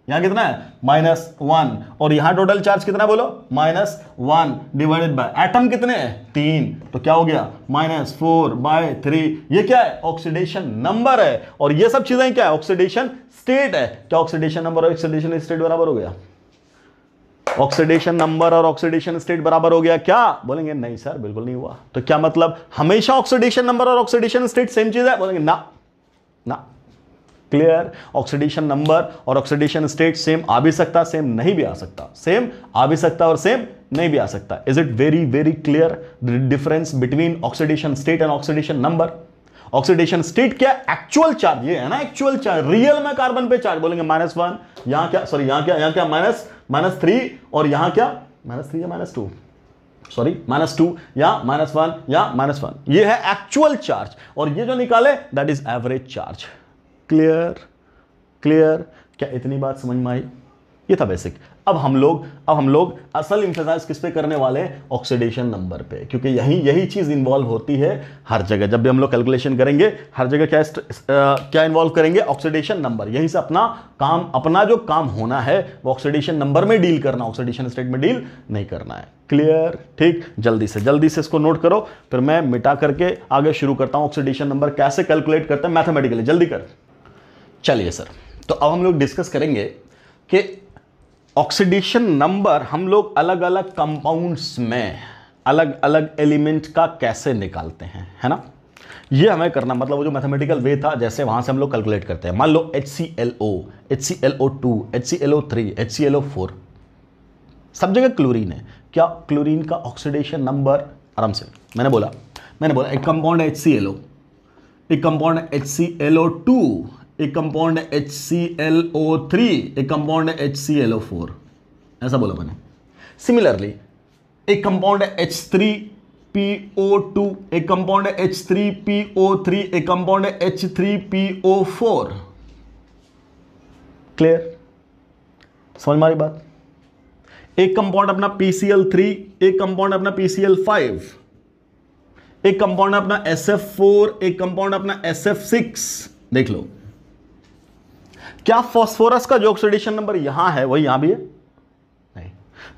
यहां कितना है -1, और यहां टोटल चार्ज कितना बोलो -1 डिवाइडेड बाय एटम कितने हैं 3, तो क्या हो गया -4/3। ये क्या है ऑक्सीडेशन नंबर है, और ये सब चीजें क्या है ऑक्सीडेशन स्टेट है। क्या ऑक्सीडेशन नंबर और ऑक्सीडेशन स्टेट बराबर हो गया? ऑक्सीडेशन नंबर और ऑक्सीडेशन स्टेट बराबर हो गया क्या? बोलेंगे नहीं सर बिल्कुल नहीं हुआ। तो क्या मतलब हमेशा ऑक्सीडेशन नंबर और ऑक्सीडेशन स्टेट सेम चीज है? बोलेंगे ना ना। क्लियर? ऑक्सीडेशन नंबर और ऑक्सीडेशन स्टेट सेम आ भी सकता, सेम नहीं भी आ सकता, सेम आ भी सकता और सेम नहीं भी आ सकता। Is it very very clear the difference between oxidation state and oxidation number? Oxidation state क्या? एक्चुअल चार्ज, ये है ना एक्चुअल चार्ज, रियल में कार्बन पे चार्ज। बोलेंगे -1, यहां क्या सॉरी यहां क्या -3, और यहां क्या -3 या -2, सॉरी -2 या -1 या -1। ये है एक्चुअल चार्ज, और ये जो निकाले that is average charge. Clear? Clear? क्या इतनी बात समझ में आई? ये था बेसिक। अब हम लोग असल इंफेसाइज किस पे करने वाले हैं? ऑक्सीडेशन नंबर पे, क्योंकि यही चीज इन्वॉल्व होती है हर जगह। जब भी हम लोग कैलकुलेशन करेंगे हर जगह क्या इन्वॉल्व करेंगे? Oxidation number. यहीं से अपना जो काम होना है वो ऑक्सीडेशन नंबर में डील करना, ऑक्सीडेशन स्टेट में डील नहीं करना है। क्लियर? ठीक, जल्दी से इसको नोट करो, फिर मैं मिटा करके आगे शुरू करता हूं। ऑक्सीडेशन नंबर कैसे कैलकुलेट करते हैं मैथमेटिकली, जल्दी कर। चलिए सर, तो अब हम लोग डिस्कस करेंगे कि ऑक्सीडेशन नंबर हम लोग अलग अलग कंपाउंड्स में अलग अलग एलिमेंट का कैसे निकालते हैं, है ना। ये हमें करना, मतलब वो जो मैथमेटिकल वे था जैसे वहां से हम लोग कैलकुलेट करते हैं। मान लो HClO, HClO2, HClO3, HClO4, सब जगह क्लोरीन है। क्या क्लोरीन का ऑक्सीडेशन नंबर? आराम से मैंने बोला एक कंपाउंड है HClO, एक कंपाउंड है HClO2, एक कंपाउंड है HClO3, एक कंपाउंड है HClO4, ऐसा बोला मैंने। सिमिलरली एक कंपाउंड है H3PO2, एक कंपाउंड है H3PO3, एक कंपाउंड है H3PO4। क्लियर? समझ में आ रही बात? एक कंपाउंड अपना PCl3, एक कंपाउंड अपना PCl5, एक कंपाउंड अपना SF4, एक कंपाउंड अपना SF6। देख लो, क्या फास्फोरस का जो ऑक्सीडेशन नंबर यहां है वही यहां भी है? नहीं।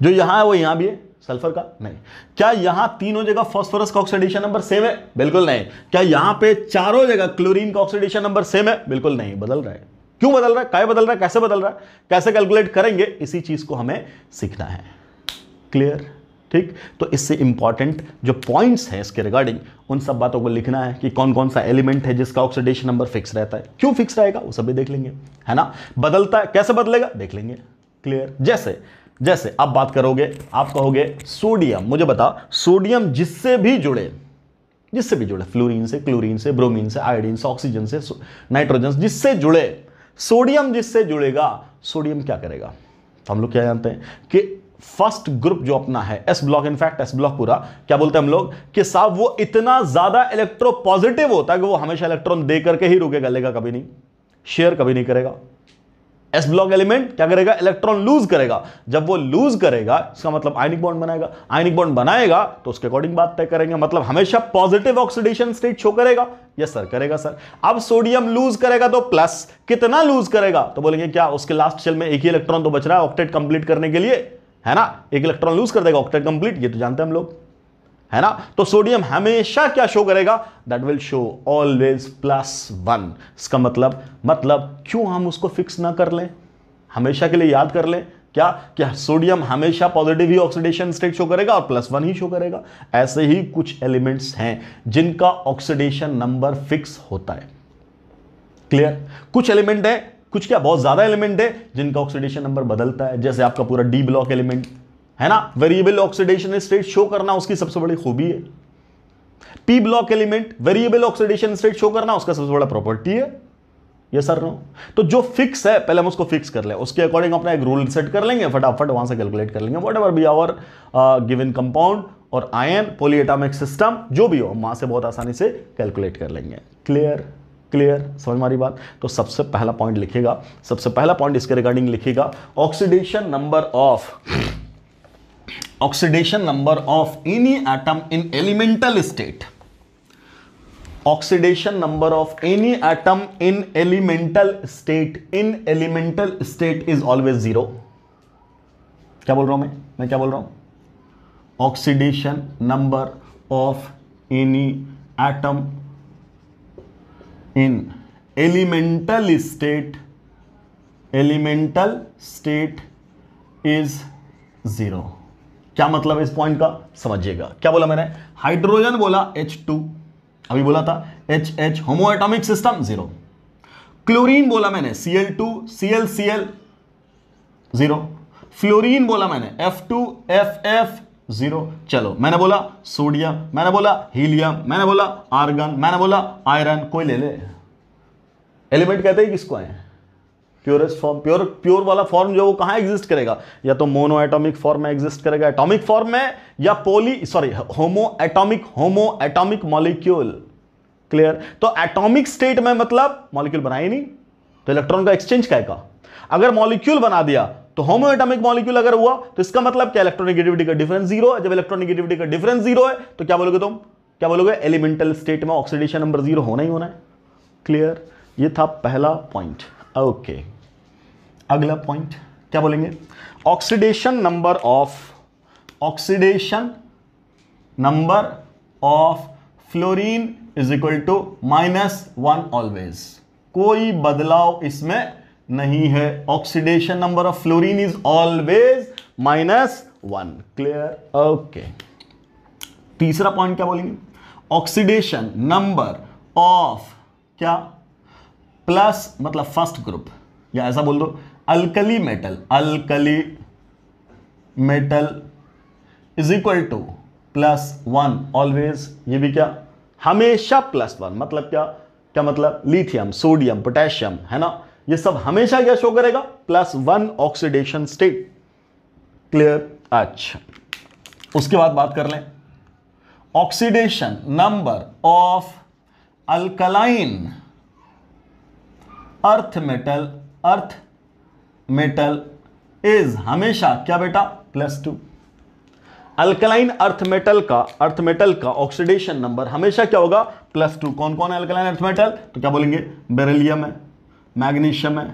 जो यहां है वो यहां भी है? सल्फर का? नहीं। क्या यहां तीनों जगह फास्फोरस का ऑक्सीडेशन नंबर सेम है? बिल्कुल नहीं। क्या यहां पे चारों जगह क्लोरीन का ऑक्सीडेशन नंबर सेम है? बिल्कुल नहीं। बदल रहा है। क्यों बदल रहा है? काय बदल रहा है? कैसे बदल रहा है? कैसे कैलकुलेट करेंगे? इसी चीज को हमें सीखना है। क्लियर? ठीक, तो इससे इंपॉर्टेंट जो पॉइंट्स हैं इसके रिगार्डिंग, उन सब बातों को लिखना है कि कौन कौन सा एलिमेंट है जिसका ऑक्सीडेशन नंबर फिक्स रहता है, क्यों फिक्स रहेगा वो सब भी देख लेंगे, है ना। बदलता है, कैसे बदलेगा देख लेंगे। क्लियर? जैसे आप बात करोगे, आप कहोगे सोडियम, मुझे बता सोडियम जिससे भी जुड़े, फ्लोरीन से, क्लोरीन से, ब्रोमीन से, आयोडीन से, ऑक्सीजन से, नाइट्रोजन, जिससे जुड़े, सोडियम जिससे जुड़ेगा, सोडियम क्या करेगा? तो हम लोग क्या जानते हैं कि फर्स्ट ग्रुप जो अपना है S block, in fact S block पूरा क्या बोलते हैं हम लोग कि साहब वो इतना ज्यादा इलेक्ट्रोपॉजिटिव होता है कि वो हमेशा इलेक्ट्रॉन दे करके ही रुकेगा, लेगा कभी नहीं, शेयर कभी नहीं करेगा। एस ब्लॉक एलिमेंट क्या करेगा? इलेक्ट्रॉन लूज करेगा। जब वो लूज करेगा इसका मतलब आयनिक बॉन्ड बनाएगा, आयनिक बॉन्ड बनाएगा तो उसके अकॉर्डिंग बात तय करेंगे, मतलब हमेशा पॉजिटिव ऑक्सीडेशन स्टेट शो करेगा। यस सर, करेगा सर। अब सोडियम लूज करेगा तो प्लस, कितना लूज करेगा? तो बोलेंगे क्या उसके लास्ट शेल में एक ही इलेक्ट्रॉन तो बच रहा है ऑक्टेट कंप्लीट करने के लिए, है ना। एक इलेक्ट्रॉन लूज कर देगा, ऑक्टेट कंप्लीट, ये तो जानते हैं हम लोग, है ना। तो सोडियम हमेशा क्या शो करेगा? That will show always +1। इसका मतलब क्यों हम उसको फिक्स ना कर लें, हमेशा के लिए याद कर लें क्या सोडियम हमेशा पॉजिटिव ही ऑक्सीडेशन स्टेट शो करेगा और +1 ही शो करेगा। ऐसे ही कुछ एलिमेंट्स हैं जिनका ऑक्सीडेशन नंबर फिक्स होता है। क्लियर? कुछ एलिमेंट है, कुछ क्या बहुत ज्यादा एलिमेंट है जिनका ऑक्सीडेशन नंबर बदलता है, जैसे आपका पूरा डी ब्लॉक एलिमेंट, है ना। वेरिएबल ऑक्सीडेशन स्टेट शो करना उसकी सबसे बड़ी खूबी है। P block element variable oxidation state show करना उसका सबसे बड़ा प्रॉपर्टी है। ये सर नो, तो जो फिक्स है पहले हम उसको फिक्स कर लें, उसके अकॉर्डिंग अपना एक रूल सेट कर लेंगे, फटाफट वहां से कैलकुलेट कर लेंगे। Whatever be our given compound और आयन पॉलीएटॉमिक सिस्टम जो भी हो, हम वहां से बहुत आसानी से कैलकुलेट कर लेंगे। क्लियर? समझ मारी बात। तो सबसे पहला पॉइंट लिखिएगा, सबसे पहला पॉइंट इसके रिगार्डिंग लिखिएगा, oxidation number of any atom in elemental state. Oxidation number of any atom in elemental state is always zero. क्या बोल रहा हूं मैं क्या बोल रहा हूं? Oxidation number of any atom in elemental state is zero. क्या मतलब है इस पॉइंट का, समझिएगा। क्या बोला मैंने? हाइड्रोजन बोला H2, अभी बोला था HH, होमोएटॉमिक सिस्टम जीरो। क्लोरीन बोला मैंने Cl2 Cl जीरो। फ्लोरीन बोला मैंने F2FF जीरो। चलो, मैंने बोला सोडियम, मैंने बोला हीलियम, मैंने बोला आर्गन, मैंने बोला आयरन, कोई ले ले। एलिमेंट कहते हैं किसको है? Purest form. प्योर वाला फॉर्म जो वो कहां एग्जिस्ट करेगा? या तो मोनो एटॉमिक फॉर्म में एग्जिस्ट करेगा, एटॉमिक फॉर्म में, या होमो एटॉमिक मॉलिक्यूल। क्लियर? तो एटॉमिक स्टेट में मतलब मॉलिक्यूल बनाया ही नहीं, तो इलेक्ट्रॉन का एक्सचेंज क्या का? अगर मॉलिक्यूल बना दिया तो होमो एटॉमिक मॉलिक्यूल अगर हुआ तो इसका मतलब क्या? इलेक्ट्रॉनिगेटिविटी का डिफरेंस जीरो है। जब इलेक्ट्रॉनिगेटिविटी का डिफरेंस जीरो है तो क्या बोलोगे तुम? क्या बोलोगे? एलिमेंटल स्टेट में ऑक्सीडेशन नंबर जीरो होना ही होना है। क्लियर? ये था पहला पॉइंट। ओके, अगला पॉइंट क्या बोलेंगे? Oxidation number of fluorine is equal to -1 always. कोई बदलाव इसमें नहीं है। Oxidation number of fluorine is always -1। Clear? Okay. तीसरा पॉइंट क्या बोलेंगे? ऑक्सीडेशन नंबर ऑफ क्या? प्लस मतलब फर्स्ट ग्रुप, या ऐसा बोल दो alkali metal is equal to +1 always. ये भी क्या? हमेशा +1। मतलब क्या मतलब? लिथियम, सोडियम, पोटेशियम, है ना, ये सब हमेशा क्या शो करेगा? +1 ऑक्सीडेशन स्टेट। क्लियर? अच्छा, उसके बाद बात कर लें oxidation number of alkaline earth metal is हमेशा क्या बेटा? +2। अल्कलाइन अर्थ मेटल का ऑक्सीडेशन नंबर हमेशा क्या होगा? +2। कौन कौन है अल्कलाइन अर्थ मेटल? तो क्या बोलेंगे? बेरिलियम है, मैग्नीशियम है,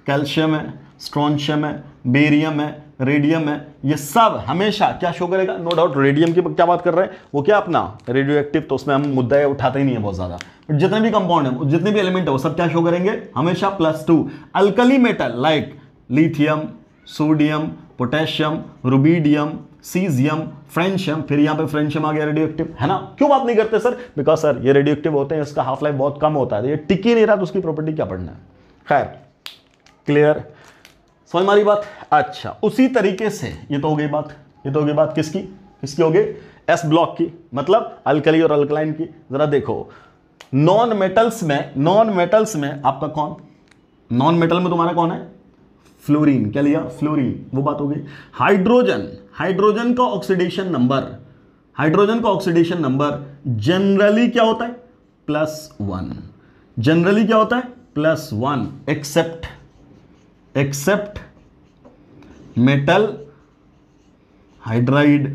कैल्शियम है, स्ट्रोंशियम है, बेरियम है, रेडियम है। ये सब हमेशा क्या शो करेगा? नो डाउट रेडियम की क्या बात कर रहे हैं, वो क्या अपना रेडियो एक्टिव, तो उसमें हम मुद्दा उठाते ही नहीं है बहुत ज्यादा। जितने भी कंपाउंड है, जितने भी एलिमेंट है, वो सब क्या शो करेंगे? हमेशा +2। Alkali metal like lithium, sodium, potassium, rubidium, caesium, francium, फिर यहां पे फ्रेंशियम आ गया रेडियो एक्टिव, है ना। क्यों बात नहीं करते सर? बिकॉज सर ये रेडियो एक्टिव होते हैं, इसका हाफ लाइफ बहुत कम होता है, ये टिक ही नहीं रहा, तो उसकी प्रॉपर्टी क्या पढ़ना है? खैर, क्लियर? समझ मारी बात? अच्छा, उसी तरीके से ये तो हो गई बात किसकी हो गई? एस ब्लॉक की, मतलब अल्कली और अल्कलाइन की। जरा देखो, नॉन मेटल्स में आपका कौन? नॉन मेटल में तुम्हारा कौन है? फ्लोरीन। क्या लिया? फ्लोरीन, वो बात हो गई। हाइड्रोजन का ऑक्सीडेशन नंबर जनरली क्या होता है? +1। जनरली क्या होता है? +1 एक्सेप्ट मेटल हाइड्राइड।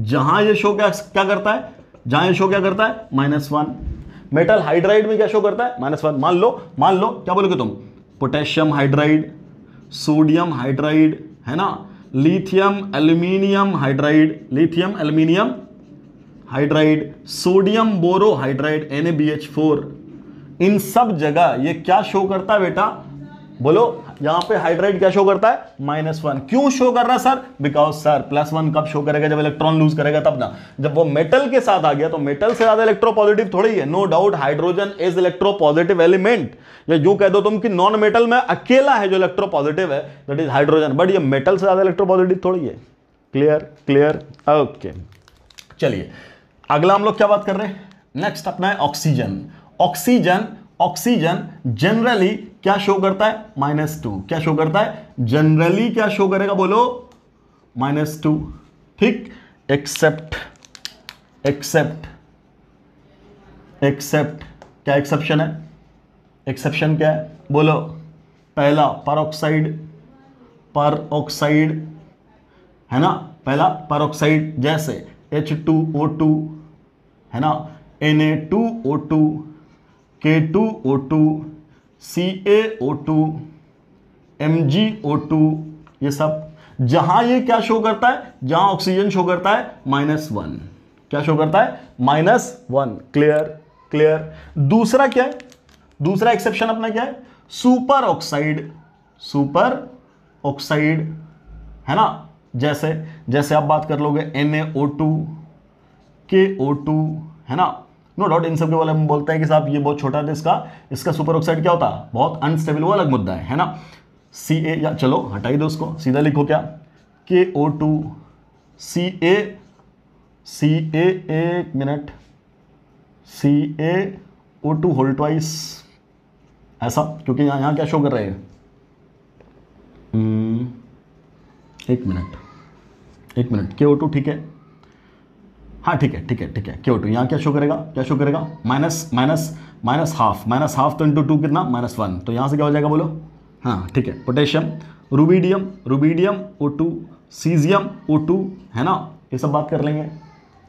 जहां ये शो क्या करता है? -1। मेटल हाइड्राइड में क्या शो करता है? -1। मान लो क्या बोलोगे तुम? पोटेशियम हाइड्राइड, सोडियम हाइड्राइड, है ना, लिथियम एल्यूमिनियम हाइड्राइड, सोडियम बोरो हाइड्राइड NaBH4। इन सब जगह ये क्या शो करता है बेटा? बोलो, यहां पे हाइड्राइड क्या शो करता है? -1। क्यों शो कर रहा है सर? बिकॉज सर +1 कब शो करेगा? जब इलेक्ट्रॉन लूज करेगा तब ना। जब वो मेटल के साथ आ गया तो मेटल से ज्यादा इलेक्ट्रोपॉजिटिव थोड़ी है। No doubt hydrogen is electropositive element, या यूं कह दो तुम कि नॉन मेटल में अकेला है जो इलेक्ट्रोपॉजिटिव है, दैट इज हाइड्रोजन, बट ये मेटल से ज्यादा इलेक्ट्रोपॉजिटिव थोड़ी है। क्लियर? ओके, चलिए अगला हम लोग क्या बात कर रहे हैं? नेक्स्ट अपना है ऑक्सीजन जनरली क्या शो करता है? -2। क्या शो करता है? जनरली क्या शो करेगा? बोलो, -2। ठीक, एक्सेप्ट क्या एक्सेप्शन है? एक्सेप्शन क्या है? बोलो, पहला परऑक्साइड, है ना, पहला परऑक्साइड, जैसे H2O2, है ना, Na2O2, K2O2, CaO2, MgO2, ये सब जहां ये क्या शो करता है, जहां ऑक्सीजन शो करता है -1, क्या शो करता है -1। Clear clear. दूसरा क्या है, दूसरा एक्सेप्शन अपना क्या है, सुपर ऑक्साइड, सुपर ऑक्साइड, है ना, जैसे जैसे आप बात कर लोगे NaO2, KO2, है ना, नो डाउट इन सब के बारे में बोलते हैं कि साहब ये बहुत छोटा था, इसका सुपर ऑक्साइड क्या होता है, बहुत अनस्टेबल, वो अलग मुद्दा है ना। Ca, या चलो हटाई दो उसको, सीधा लिखो क्या, KO2, एक मिनट, CaO2 होल ट्वाइस, ऐसा, क्योंकि यहां क्या शो कर रहे हैं, एक मिनट, KO2, ठीक है, हाँ ठीक है KO2 यहाँ क्या शो करेगा, क्या शो करेगा, माइनस हाफ, तो इंटू 2 कितना, -1, तो यहाँ से क्या हो जाएगा बोलो, हाँ ठीक है, potassium, rubidium O2, caesium O2, है ना, ये सब बात कर लेंगे,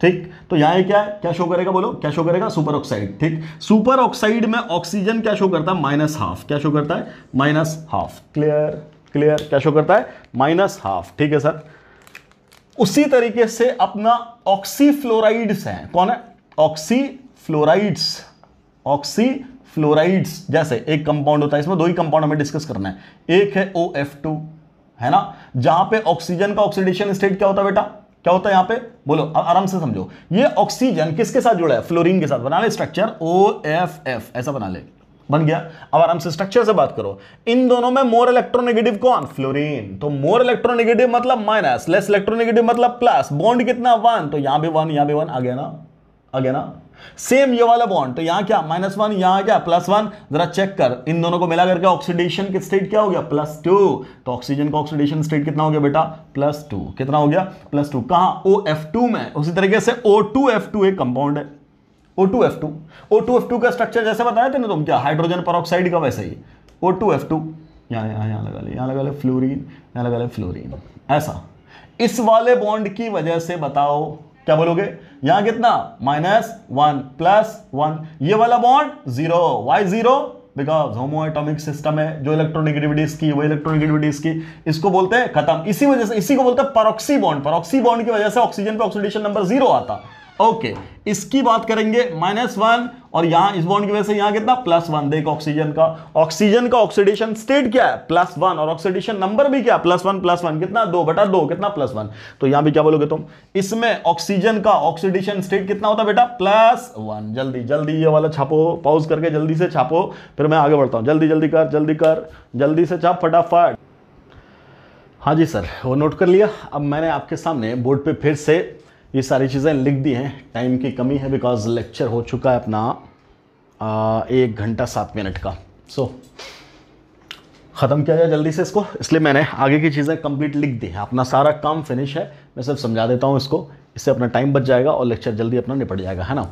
ठीक। तो यहाँ क्या है, क्या शो करेगा बोलो, क्या शो करेगा, सुपर ऑक्साइड, ठीक। सुपर ऑक्साइड में ऑक्सीजन क्या शो करता है, -1/2, क्या शो करता है, -1/2। क्लियर, क्या शो करता है, -1/2, ठीक है सर। उसी तरीके से अपना ऑक्सीफ्लोराइड्स हैं, कौन है, ऑक्सीफ्लोराइड्स, जैसे एक कंपाउंड होता है, इसमें 2 ही कंपाउंड हमें डिस्कस करना है, एक है OF2, है ना, जहां पे ऑक्सीजन का ऑक्सीडेशन स्टेट क्या होता है बेटा, क्या होता है यहां पे बोलो, आराम से समझो, ये ऑक्सीजन किसके साथ जुड़ा है, फ्लोरीन के साथ, बना ले स्ट्रक्चर OFF, ऐसा बना ले, बन गया। अब आराम से स्ट्रक्चर से बात करो, इन दोनों में मोर इलेक्ट्रोनेगेटिव कौन, फ्लोरीन, तो मोर इलेक्ट्रोनेगेटिव मतलब माइनस, लेस इलेक्ट्रोनेगेटिव मतलब प्लस, बॉन्ड कितना 1, तो यहां भी 1, यहां भी 1, आ गया ना। सेम ये वाला बॉन्ड, तो यहां क्या -1, यहां क्या +1, जरा चेक कर, इन दोनों को मिला करके ऑक्सीडेशन की स्टेट क्या हो गया, +2, तो ऑक्सीजन का ऑक्सीडेशन स्टेट कितना हो गया बेटा, +2, कितना हो गया, +2, कहां, OF2 में। उसी तरीके से O2F2 एक कंपाउंड है, O2F2 का स्ट्रक्चर जैसे बताया थे ना तुम, क्या हाइड्रोजन पेरोक्साइड का, वैसे ही O2F2, यहां लगा ले फ्लोरीन, यहां लगा ले फ्लोरीन, ऐसा। इस वाले बॉन्ड की वजह से बताओ क्या बोलोगे, यहां कितना, -1 +1, ये वाला bond 0, why 0, because homo atomic system है, जो इलेक्ट्रोनेगेटिविटी इसकी वो इलेक्ट्रोनेगेटिविटी इसकी, इसको बोलते हैं खत्म। इसी वजह से, इसी को बोलते हैं परऑक्सी बॉन्ड की वजह से ऑक्सीजन पे ऑक्सीडेशन नंबर 0 आता। ओके, इसकी बात करेंगे -1, और यहां इस बॉन्ड की वजह से यहां कितना, +1। देखो ऑक्सीजन का ऑक्सीडेशन स्टेट क्या है, +1, और ऑक्सीडेशन नंबर भी क्या, +1 कितना, 2/2, कितना, +1। तो यहां भी क्या बोलोगे तुम, इसमें ऑक्सीजन का ऑक्सीडेशन स्टेट कितना होता है बेटा, +1। जल्दी ये वाला छापो, पॉज करके जल्दी से छापो, फिर मैं आगे बढ़ता हूं, जल्दी से छाप फटाफट। हाँ जी सर, वो नोट कर लिया। अब मैंने आपके सामने बोर्ड पे फिर से ये सारी चीज़ें लिख दी हैं, टाइम की कमी है बिकॉज लेक्चर हो चुका है अपना 1 घंटा 7 मिनट का। सो ख़त्म किया जाए जल्दी से इसको, इसलिए मैंने आगे की चीज़ें कंप्लीट लिख दी हैं, अपना सारा काम फिनिश है, मैं सिर्फ समझा देता हूँ इसको, इससे अपना टाइम बच जाएगा और लेक्चर जल्दी अपना निपट जाएगा, है ना।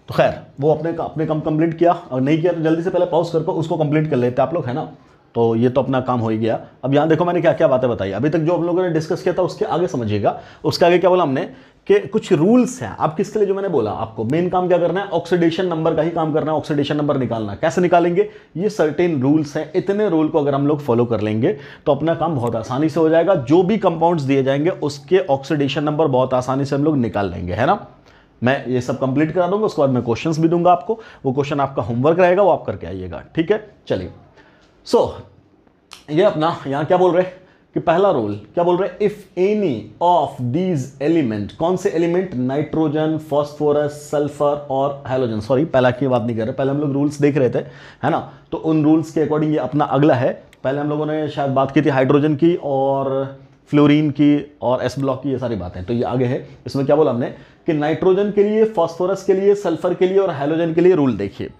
तो खैर वो अपने काम कंप्लीट किया, और नहीं किया तो जल्दी से पहले पॉज करके उसको कंप्लीट कर लेते आप लोग, है ना। तो ये तो अपना काम हो ही गया। अब यहाँ देखो मैंने क्या क्या बातें बताई अभी तक, जो हम लोगों ने डिस्कस किया था उसके आगे समझिएगा। उसके आगे क्या बोला हमने कि कुछ रूल्स हैं। अब किसके लिए, जो मैंने बोला आपको मेन काम क्या करना है, ऑक्सीडेशन नंबर का ही काम करना है, ऑक्सीडेशन नंबर निकालना। कैसे निकालेंगे, ये सर्टेन रूल्स हैं, इतने रूल को अगर हम लोग फॉलो कर लेंगे तो अपना काम बहुत आसानी से हो जाएगा। जो भी कंपाउंड्स दिए जाएंगे उसके ऑक्सीडेशन नंबर बहुत आसानी से हम लोग निकाल लेंगे, है ना। मैं ये सब कंप्लीट करा दूंगा, उसके बाद मैं क्वेश्चंस भी दूंगा आपको, वो क्वेश्चन आपका होमवर्क रहेगा, वो आप करके आइएगा, ठीक है। चलिए, सो ये अपना यहाँ क्या बोल रहे हैं कि पहला रूल क्या बोल रहे हैं, if any of these element, कौन से एलिमेंट, नाइट्रोजन, फास्फोरस, सल्फर और हैलोजन, सॉरी पहला की बात नहीं कर रहे, पहले हम लोग रूल्स देख रहे थे, है ना। तो उन रूल्स के अकॉर्डिंग ये अपना अगला है। पहले हम लोगों ने शायद बात की थी हाइड्रोजन की और फ्लोरीन की और एस ब्लॉक की, ये सारी बातें, तो ये आगे है। इसमें क्या बोला हमने कि नाइट्रोजन के लिए, फास्फोरस के लिए, सल्फर के लिए और हैलोजन के लिए रूल देखिए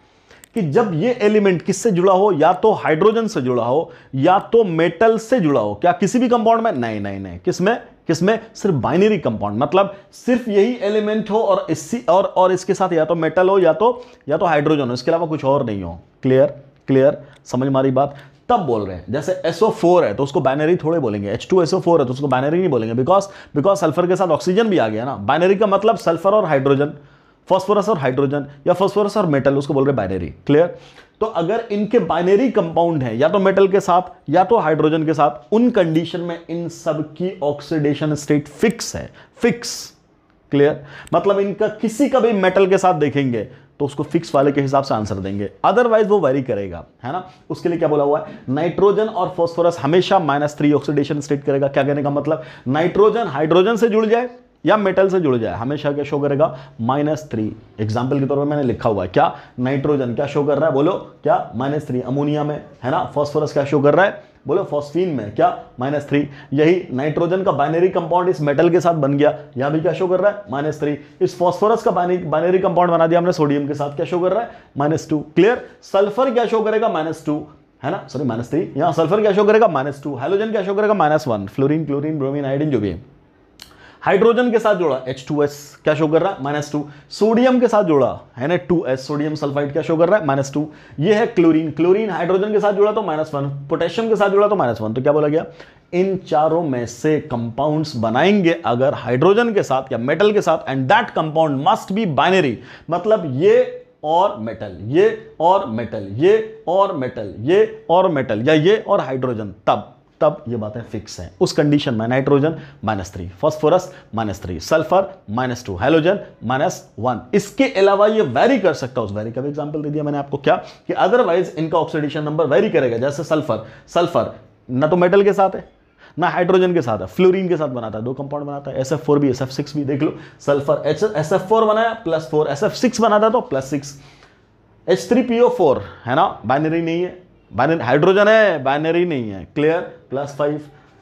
कि जब ये एलिमेंट किससे जुड़ा हो, या तो हाइड्रोजन से जुड़ा हो या तो मेटल से जुड़ा हो, क्या किसी भी कंपाउंड में, नहीं, किसमें सिर्फ बाइनरी कंपाउंड, मतलब सिर्फ यही एलिमेंट हो और इसके साथ या तो मेटल हो या तो हाइड्रोजन हो, इसके अलावा कुछ और नहीं हो। क्लियर, समझ मारी बात। तब बोल रहे हैं जैसे SO4 है तो उसको बाइनरी थोड़े बोलेंगे, H2SO4 है तो उसको बाइनरी नहीं बोलेंगे, बिकॉज सल्फर के साथ ऑक्सीजन भी आ गया ना। बाइनरी का मतलब सल्फर और हाइड्रोजन, फास्फोरस और हाइड्रोजन या फास्फोरस और मेटल, उसको बोल रहे बाइनरी। क्लियर? तो अगर इनके बाइनरी कंपाउंड है या तो मेटल के साथ या तो हाइड्रोजन के साथ, उन कंडीशन में इन सब की ऑक्सीडेशन स्टेट फिक्स है, फिक्स। क्लियर? मतलब इनका किसी का भी मेटल के साथ देखेंगे तो उसको फिक्स वाले के हिसाब से आंसर देंगे, अदरवाइज वो वेरी करेगा, है ना। उसके लिए क्या बोला हुआ है, नाइट्रोजन और फास्फोरस हमेशा -3 ऑक्सीडेशन स्टेट करेगा। क्या कहने का मतलब, नाइट्रोजन हाइड्रोजन से जुड़ जाए या मेटल से जुड़ जाए, हमेशा क्या शो करेगा, -3। एग्जाम्पल के तौर पर मैंने लिखा हुआ है, क्या नाइट्रोजन क्या शो कर रहा है, बोलो क्या, -3 अमोनिया में, है ना। फास्फोरस क्या शो कर रहा है, बोलो फॉस्फीन में, क्या, -3। यही नाइट्रोजन का बाइनरी कंपाउंड इस मेटल के साथ बन गया, यहां भी क्या शो कर रहा है, -3। इस फास्फोरस का बाइनरी कंपाउंड बना दिया हमने सोडियम के साथ, क्या शो कर रहा है, -2। क्लियर? सल्फर क्या शो करेगा, -2, है ना, सॉरी -3। यहां सल्फर क्या शो करेगा, -2। हैलोजन क्या शो करेगा, -1। फ्लोरीन, क्लोरीन, ब्रोमीन, आयोडीन जो भी है। हाइड्रोजन के साथ जोड़ा H2S क्या शो कर रहा है, -2। सोडियम के साथ जोड़ा है ना 2S, सोडियम सल्फाइड क्या शो कर रहा है, -2। ये है क्लोरीन, क्लोरीन हाइड्रोजन के साथ जोड़ा तो -1, पोटेशियम के साथ जोड़ा तो -1। तो क्या बोला गया, इन चारों में से कंपाउंड्स बनाएंगे अगर हाइड्रोजन के साथ या मेटल के साथ, and that compound must be binary, मतलब ये और मेटल, ये और मेटल, ये और मेटल, ये और मेटल, या ये और हाइड्रोजन, तब ये बातें फिक्स हैं। उस कंडीशन में नाइट्रोजन -3, फास्फोरस -3, सल्फर -2, हैलोजन -1। इसके अलावा ये वेरी कर सकता है, उस वेरी का भी एग्जांपल दे दिया मैंने आपको, क्या कि अदरवाइज इनका ऑक्सीडेशन नंबर वेरी करेगा। जैसे सल्फर ना तो मेटल के साथ है ना हाइड्रोजन के साथ है, फ्लोरीन के साथ बनाता है, 2 कंपाउंड बनाता है, SF4 भी, SF6 भी। देख लो, सल्फर SF4 बनाया +4, SF6 बनाता है तो +6। H3PO4 है ना, बाइनरी नहीं है, बाइनरी हाइड्रोजन है, बाइनरी नहीं है। क्लियर? +5।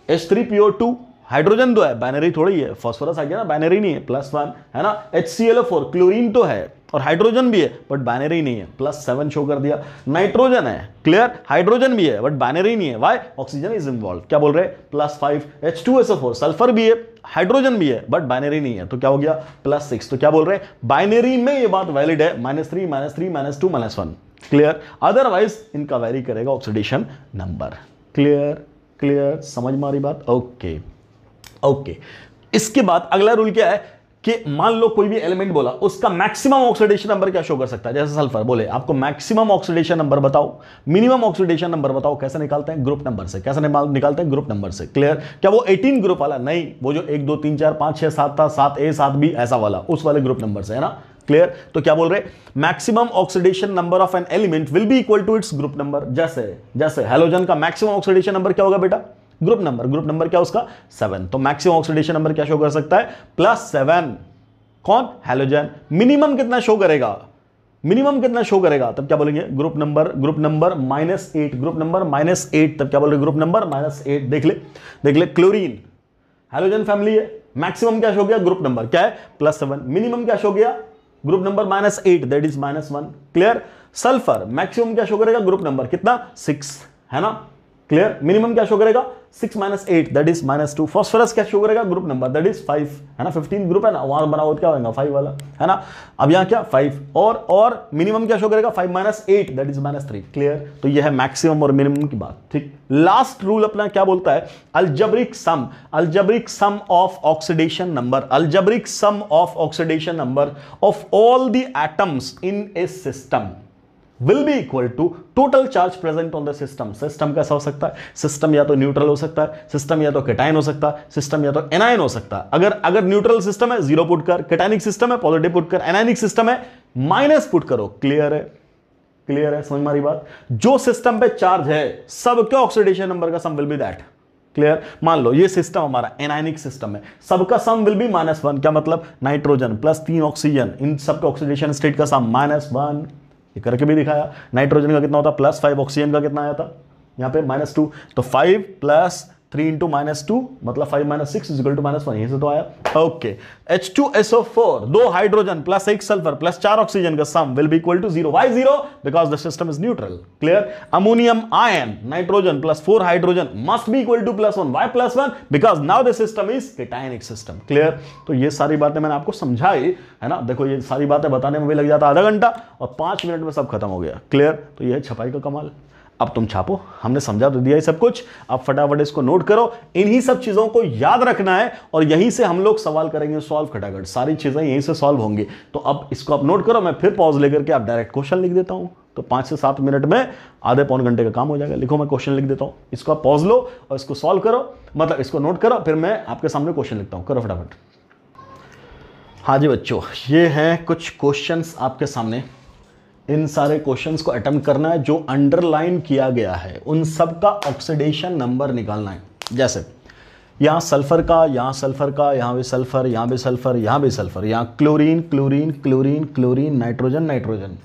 H3PO2 हाइड्रोजन तो है, बाइनरी थोड़ी है। फास्फोरस आ गया ना, बाइनरी नहीं है, +1, है ना। HClO4 क्लोरीन तो है और हाइड्रोजन भी है बट बाइनरी नहीं है, +7 शो कर दिया। नाइट्रोजन है, क्लियर, हाइड्रोजन भी है बट बाइनरी नहीं है, व्हाई, ऑक्सीजन इज इन्वॉल्व। क्या बोल रहे हैं, +5। H2SO4 सल्फर भी है, हाइड्रोजन भी है बट बाइनरी नहीं है, तो क्या हो गया, +6। तो क्या बोल रहे हैं, बाइनरी में ये बात वैलिड है, -3, -3, -2, -1। क्लियर? अदरवाइज इनका वेरी करेगा ऑक्सीडेशन नंबर। क्लियर? क्लियर? समझ में आ रही बात? ओके। इसके बाद अगला रूल क्या है कि मान लो कोई भी एलिमेंट बोला, उसका मैक्सिमम ऑक्सीडेशन नंबर क्या शो कर सकता है। जैसे सल्फर बोले आपको मैक्सिमम ऑक्सीडेशन नंबर बताओ, मिनिमम ऑक्सीडेशन नंबर बताओ। कैसे निकालते हैं, ग्रुप नंबर से। कैसे निकालते हैं, ग्रुप नंबर से। क्लियर? क्या वो 18 ग्रुप वाला, नहीं, वो जो 1 2 3 4 5 6 7 था, 7A 7B ऐसा वाला, उस वाले ग्रुप नंबर से, है ना। क्लियर? तो क्या बोल रहे, maximum oxidation number of an element will be equal to its group number. जैसे हैलोजन का मैक्सिमम ऑक्सीडेशन नंबर क्या होगा बेटा, ग्रुप नंबर क्या उसका, 7। तो मैक्सिमम ऑक्सीडेशन नंबर क्या शो कर सकता है, +7। कौन, हैलोजन। मिनिमम कितना शो करेगा, तब क्या बोलेंगे, ग्रुप नंबर -8, ग्रुप नंबर -8, तब क्या बोल रहे, ग्रुप नंबर -8। देख ले क्लोरीन हैलोजन फैमिली है, मैक्सिमम क्या शो गया, ग्रुप नंबर क्या है, +7। मिनिमम क्या शो गया, group number -8, that is -1। Clear? Sulphur maximum क्या शो करेगा, ग्रुप नंबर कितना, 6, है ना। क्लियर? मिनिमम क्या शो करेगा, 6 - 8 दैट इज -2। फास्फोरस क्या शो करेगा, ग्रुप नंबर दैट इज 5, है ना। 15 ग्रुप है ना, वहां बनाओ क्या होगा, 5 वाला, है ना। अब यहां क्या 5 और मिनिमम क्या शो करेगा, 5 - 8 दैट इज -3। क्लियर? तो यह है मैक्सिमम और मिनिमम की बात। ठीक, लास्ट रूल अपना क्या बोलता है, algebraic sum of oxidation number of all the atoms in A system will be equal to total charge present on the system। System कैसा हो सकता है, सिस्टम या तो न्यूट्रल हो सकता है, सिस्टम या तो केटाइन हो सकता है, सिस्टम या तो एनायन हो सकता है। अगर न्यूट्रल सिस्टम है 0 पुट कर, केटाइनिक सिस्टम है पॉजिटिव पुट कर, एनायनिक सिस्टम है माइनस पुट करो। क्लियर है, समझ मारी बात। जो सिस्टम पे चार्ज है सबके ऑक्सीडेशन नंबर का sum will B that. Clear? मान लो ये सिस्टम हमारा एनायनिक सिस्टम है, सबका सम विल बी -1। क्या मतलब, नाइट्रोजन +3 ऑक्सीजन, इन सबके ऑक्सीडेशन स्टेट का सम -1। ये करके भी दिखाया। नाइट्रोजन का कितना होता, +5, ऑक्सीजन का कितना आया था यहाँ पे -2। तो 5 + 3 × -2 मतलब 5 - 6 = -1, यहीं से तो आया। Okay, H2SO4 2 hydrogen +1 sulphur +4 oxygen का sum will be equal to 0। Why 0? Because the system is neutral. Clear? Ammonium ion nitrogen +4 hydrogen must be equal to +1। Why +1? Because now the system is cationic system. Clear? तो ये सारी बातें मैंने आपको समझाई, है ना। देखो ये सारी बातें बताने में भी लग जाता आधा घंटा और 5 मिनट में सब खत्म हो गया। क्लियर? तो ये है छपाई का कमाल। अब तुम छापो, हमने समझा तो दिया ही सब कुछ, अब फटाफट इसको नोट करो। इन्हीं सब चीजों को याद रखना है और यहीं से हम लोग सवाल करेंगे सॉल्व, खटाखट सारी चीजें यहीं से सॉल्व होंगी। तो अब इसको आप नोट करो, मैं फिर पॉज लेकर के आप डायरेक्ट क्वेश्चन लिख देता हूं, तो 5 से 7 मिनट में आधे पौन घंटे का काम हो जाएगा। लिखो, मैं क्वेश्चन लिख देता हूं, इसको आप पॉज लो और इसको सॉल्व करो, मतलब इसको नोट करो, फिर मैं आपके सामने क्वेश्चन लिखता हूं। करो फटाफट। हाँ जी बच्चों, ये हैं कुछ क्वेश्चंस आपके सामने। इन सारे क्वेश्चंस को अटेम्प्ट करना है, जो अंडरलाइन किया गया है उन सब का ऑक्सीडेशन नंबर निकालना है। जैसे यहाँ सल्फर का, यहाँ सल्फर का, यहाँ भी सल्फर, यहाँ भी सल्फर, यहाँ भी सल्फर, यहाँ chlorine chlorine chlorine chlorine, nitrogen nitrogen,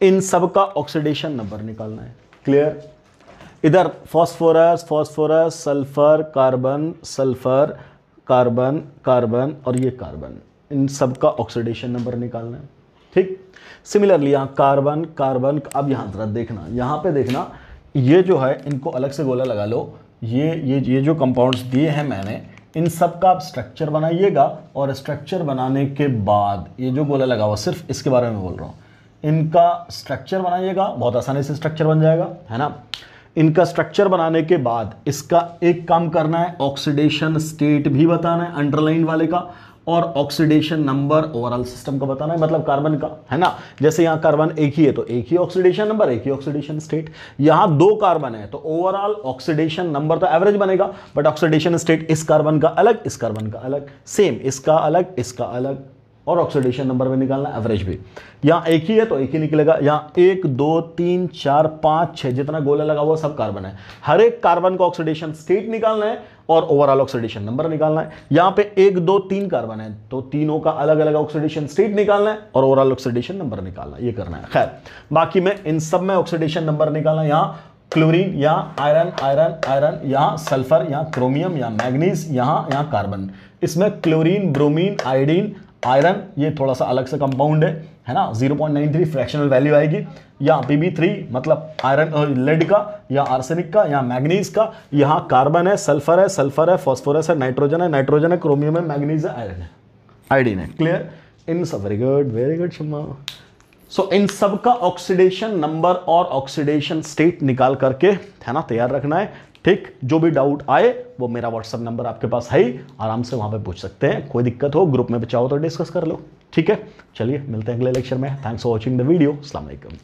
इन सब का ऑक्सीडेशन नंबर निकालना है। क्लियर? इधर phosphorus phosphorus, sulphur carbon, sulphur carbon carbon और ये कार्बन, इन सब का ऑक्सीडेशन नंबर निकालना है। ठीक, सिमिलरली यहाँ कार्बन कार्बन। अब यहाँ जरा देखना, यहाँ पे देखना, ये जो है इनको अलग से गोला लगा लो। ये जो कंपाउंड्स दिए हैं मैंने, इन सब का आप स्ट्रक्चर बनाइएगा और स्ट्रक्चर बनाने के बाद ये जो गोला लगा हुआ, सिर्फ इसके बारे में बोल रहा हूँ, इनका स्ट्रक्चर बनाइएगा, बहुत आसानी से स्ट्रक्चर बन जाएगा, है ना। इनका स्ट्रक्चर बनाने के बाद इसका एक काम करना है, ऑक्सीडेशन स्टेट भी बताना है अंडरलाइन वाले का, और ऑक्सीडेशन नंबर ओवरऑल सिस्टम का बताना है, मतलब कार्बन का, है ना। जैसे यहाँ कार्बन एक ही है तो एक ही ऑक्सीडेशन नंबर, एक ही ऑक्सीडेशन स्टेट। यहाँ 2 कार्बन है तो ओवरऑल ऑक्सीडेशन नंबर तो एवरेज बनेगा, बट ऑक्सीडेशन स्टेट इस कार्बन का अलग, इस कार्बन का अलग, सेम इसका अलग, इसका अलग, और ऑक्सीडेशन नंबर में निकालना एवरेज भी। यहाँ एक ही है तो एक ही निकलेगा। यहाँ 1 2 3 4 5 6 जितना गोला लगा हुआ सब कार्बन है, हर एक कार्बन का ऑक्सीडेशन स्टेट निकालना है और ओवरऑल ऑक्सीडेशन नंबर निकालना है। यहाँ पे 1 2 3 कार्बन है तो तीनों का अलग अलग ऑक्सीडेशन स्टेट निकालना है और ओवरऑल ऑक्सीडेशन नंबर निकालना है, ये करना है। खैर, बाकी में इन सब में ऑक्सीडेशन नंबर निकालना है। यहाँ क्लोरीन, यहाँ आयरन आयरन आयरन, यहाँ सल्फर, यहाँ क्रोमियम, यहाँ मैग्नीज, यहाँ कार्बन। इसमें क्लोरीन ब्रोमीन आयोडीन आयरन ये थोड़ा सा अलग से कंपाउंड है ना, 0.93 फ्रैक्शनल वैल्यू आएगी। यहाँ Pb3 मतलब आयरन लेड का, यहाँ आर्सेनिक का, यहाँ मैग्नीज का, यहाँ कार्बन है, सल्फर है, फॉस्फोरस है, नाइट्रोजन है, क्रोमियम है, मैग्नीज है, आयरन है, आयोडीन है। क्लियर? इन सब वेरी गुड शम्मा। सो इन सब का ऑक्सीडेशन नंबर और ऑक्सीडेशन स्टेट निकाल करके, है ना, तैयार रखना है। ठीक, जो भी डाउट आए वो मेरा व्हाट्सएप नंबर आपके पास है ही, आराम से वहां पे पूछ सकते हैं। कोई दिक्कत हो ग्रुप में चाहो तो डिस्कस कर लो। ठीक है, चलिए मिलते हैं अगले लेक्चर में। Thanks for watching the video. अस्सलाम वालेकुम।